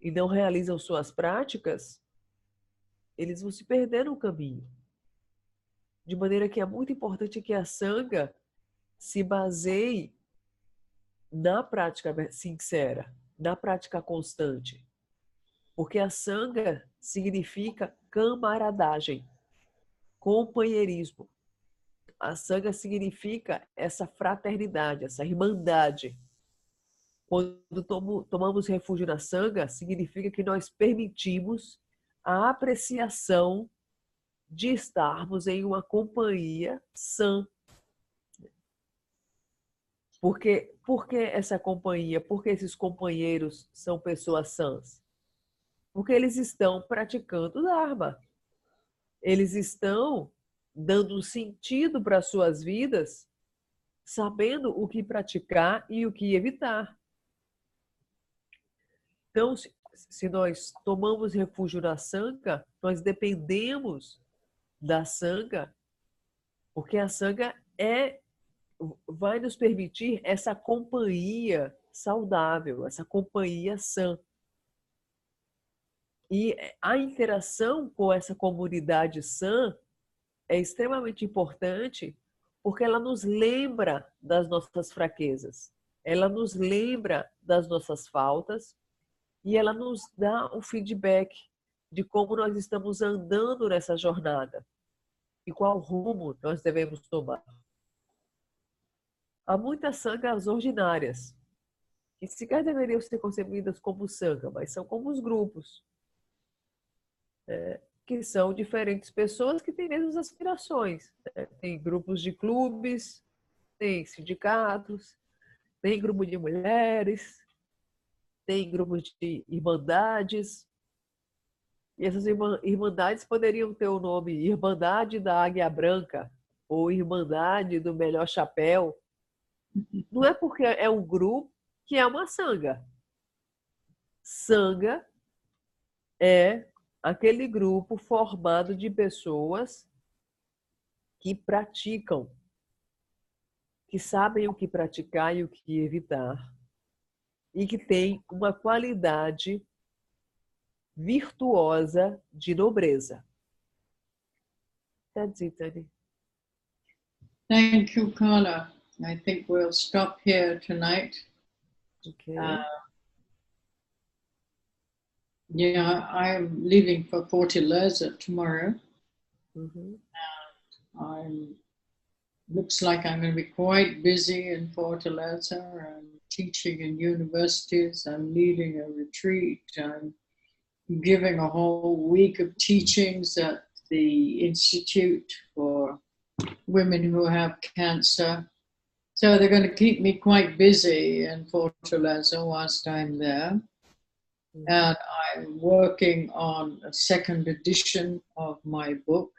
e não realizam suas práticas, eles vão se perder no caminho. De maneira que é muito importante que a Sangha se baseie na prática sincera, na prática constante. Porque a Sangha significa camaradagem, companheirismo. A Sangha significa essa fraternidade, essa irmandade. Quando tomamos refúgio na Sangha, significa que nós permitimos a apreciação de estarmos em uma companhia sã. Por que essa companhia? Por que esses companheiros são pessoas sãs? Porque eles estão praticando Dharma. Eles estão dando sentido para as suas vidas, sabendo o que praticar e o que evitar. Então, se nós tomamos refúgio na Sangha, nós dependemos da Sangha, porque a Sangha vai nos permitir essa companhia saudável, essa companhia sã. E a interação com essa comunidade sã é extremamente importante porque ela nos lembra das nossas fraquezas, ela nos lembra das nossas faltas e ela nos dá um feedback de como nós estamos andando nessa jornada e qual rumo nós devemos tomar. Há muitas sanghas ordinárias, que sequer deveriam ser concebidas como sangha, mas são como os grupos, que são diferentes pessoas que têm mesmas aspirações. Tem grupos de clubes, tem sindicatos, tem grupo de mulheres, tem grupos de irmandades. E essas irmandades poderiam ter o nome Irmandade da Águia Branca ou Irmandade do Melhor Chapéu. Não é porque é um grupo que é uma sangha. Sangha é aquele grupo formado de pessoas que praticam, que sabem o que praticar e o que evitar, e que tem uma qualidade virtuosa de nobreza. That's it, Annie. Thank you, Carla. I think we'll stop here tonight. Okay. Yeah, I'm leaving for Fortaleza tomorrow. Looks like I'm going to be quite busy in Fortaleza. I'm teaching in universities. I'm leading a retreat. I'm giving a whole week of teachings at the Institute for Women who have cancer. So they're going to keep me quite busy in Fortaleza whilst I'm there. And I'm working on a second edition of my book,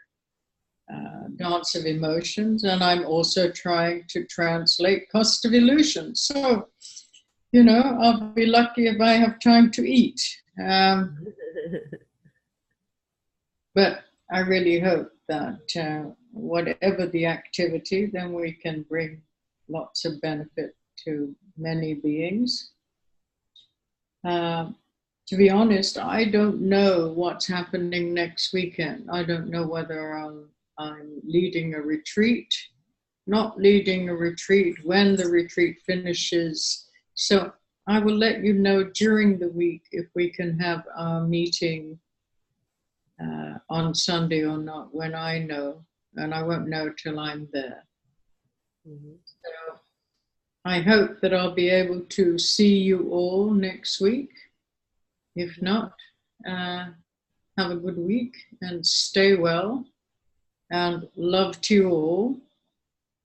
Dance of Emotions, and I'm also trying to translate Cost of Illusion. So, you know, I'll be lucky if I have time to eat. But I really hope that whatever the activity, then we can bring lots of benefit to many beings. To be honest, I don't know what's happening next weekend. I don't know whether I'm leading a retreat, not leading a retreat, when the retreat finishes. So I will let you know during the week if we can have our meeting on Sunday or not, when I know, and I won't know till I'm there. So I hope that I'll be able to see you all next week. If not, have a good week and stay well, and love to you all.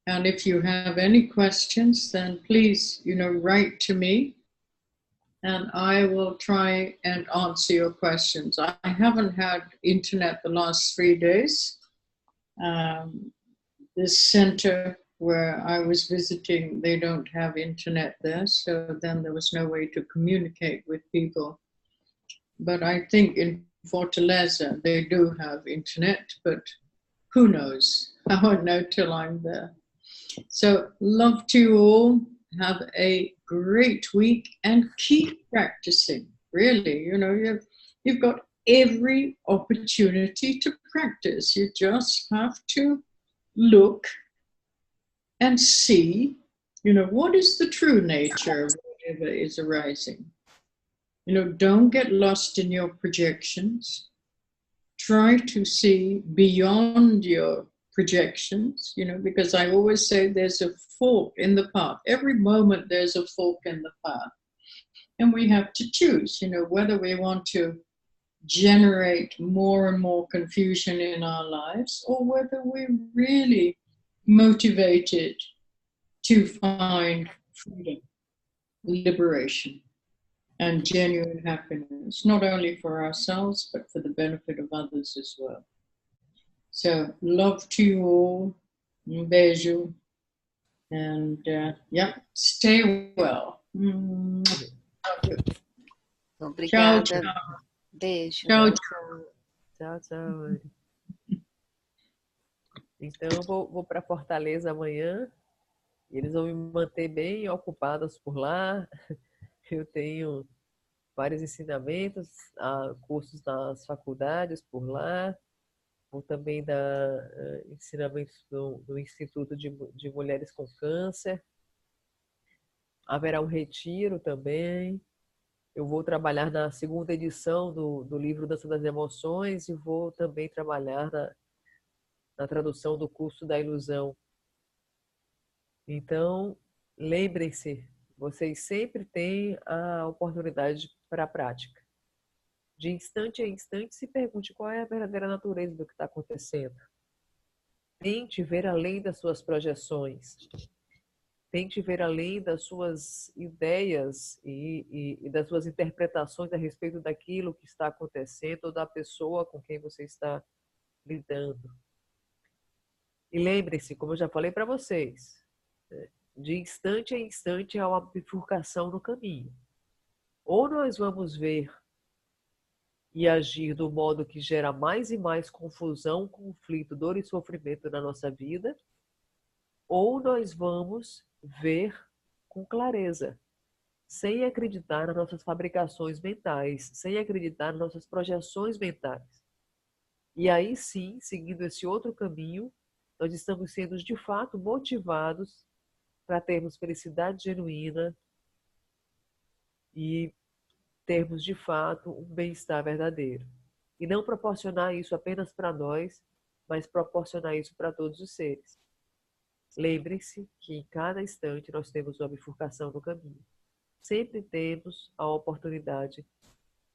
And if you have any questions, then please, write to me and I will try and answer your questions. I haven't had internet the last 3 days. This center where I was visiting, they don't have internet there, so then there was no way to communicate with people. But I think in Fortaleza they do have internet, but who knows? I won't know till I'm there. So love to you all. Have a great week and keep practicing. Really, you've got every opportunity to practice. You just have to look and see, what is the true nature of whatever is arising. Don't get lost in your projections. Try to see beyond your projections, because I always say there's a fork in the path. Every moment there's a fork in the path. And we have to choose, whether we want to generate more and more confusion in our lives or whether we're really motivated to find freedom, liberation, and genuine happiness, not only for ourselves, but for the benefit of others as well. So, love to you all. Um beijo. And yeah, stay well. Obrigada. Tchau, tchau. Beijo. Tchau, Tchau, tchau. Então, eu vou para Fortaleza amanhã. E eles vão me manter bem ocupados por lá. Eu tenho vários ensinamentos, cursos nas faculdades por lá. Vou também dar ensinamentos do Instituto de Mulheres com Câncer. Haverá um retiro também. Eu vou trabalhar na segunda edição do livro Dança das Emoções e vou também trabalhar na tradução do curso da ilusão. Então, lembrem-se, vocês sempre têm a oportunidade para a prática. De instante a instante, se pergunte qual é a verdadeira natureza do que está acontecendo. Tente ver além das suas projeções. Tente ver além das suas ideias e das suas interpretações a respeito daquilo que está acontecendo ou da pessoa com quem você está lidando. E lembre-se, como eu já falei para vocês, de instante a instante há uma bifurcação no caminho. Ou nós vamos ver e agir do modo que gera mais e mais confusão, conflito, dor e sofrimento na nossa vida, ou nós vamos ver com clareza, sem acreditar nas nossas fabricações mentais, sem acreditar nas nossas projeções mentais. E aí sim, seguindo esse outro caminho, nós estamos sendo de fato motivados para termos felicidade genuína e termos de fato um bem-estar verdadeiro. E não proporcionar isso apenas para nós, mas proporcionar isso para todos os seres. Lembrem-se que em cada instante nós temos uma bifurcação no caminho. Sempre temos a oportunidade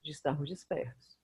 de estarmos despertos.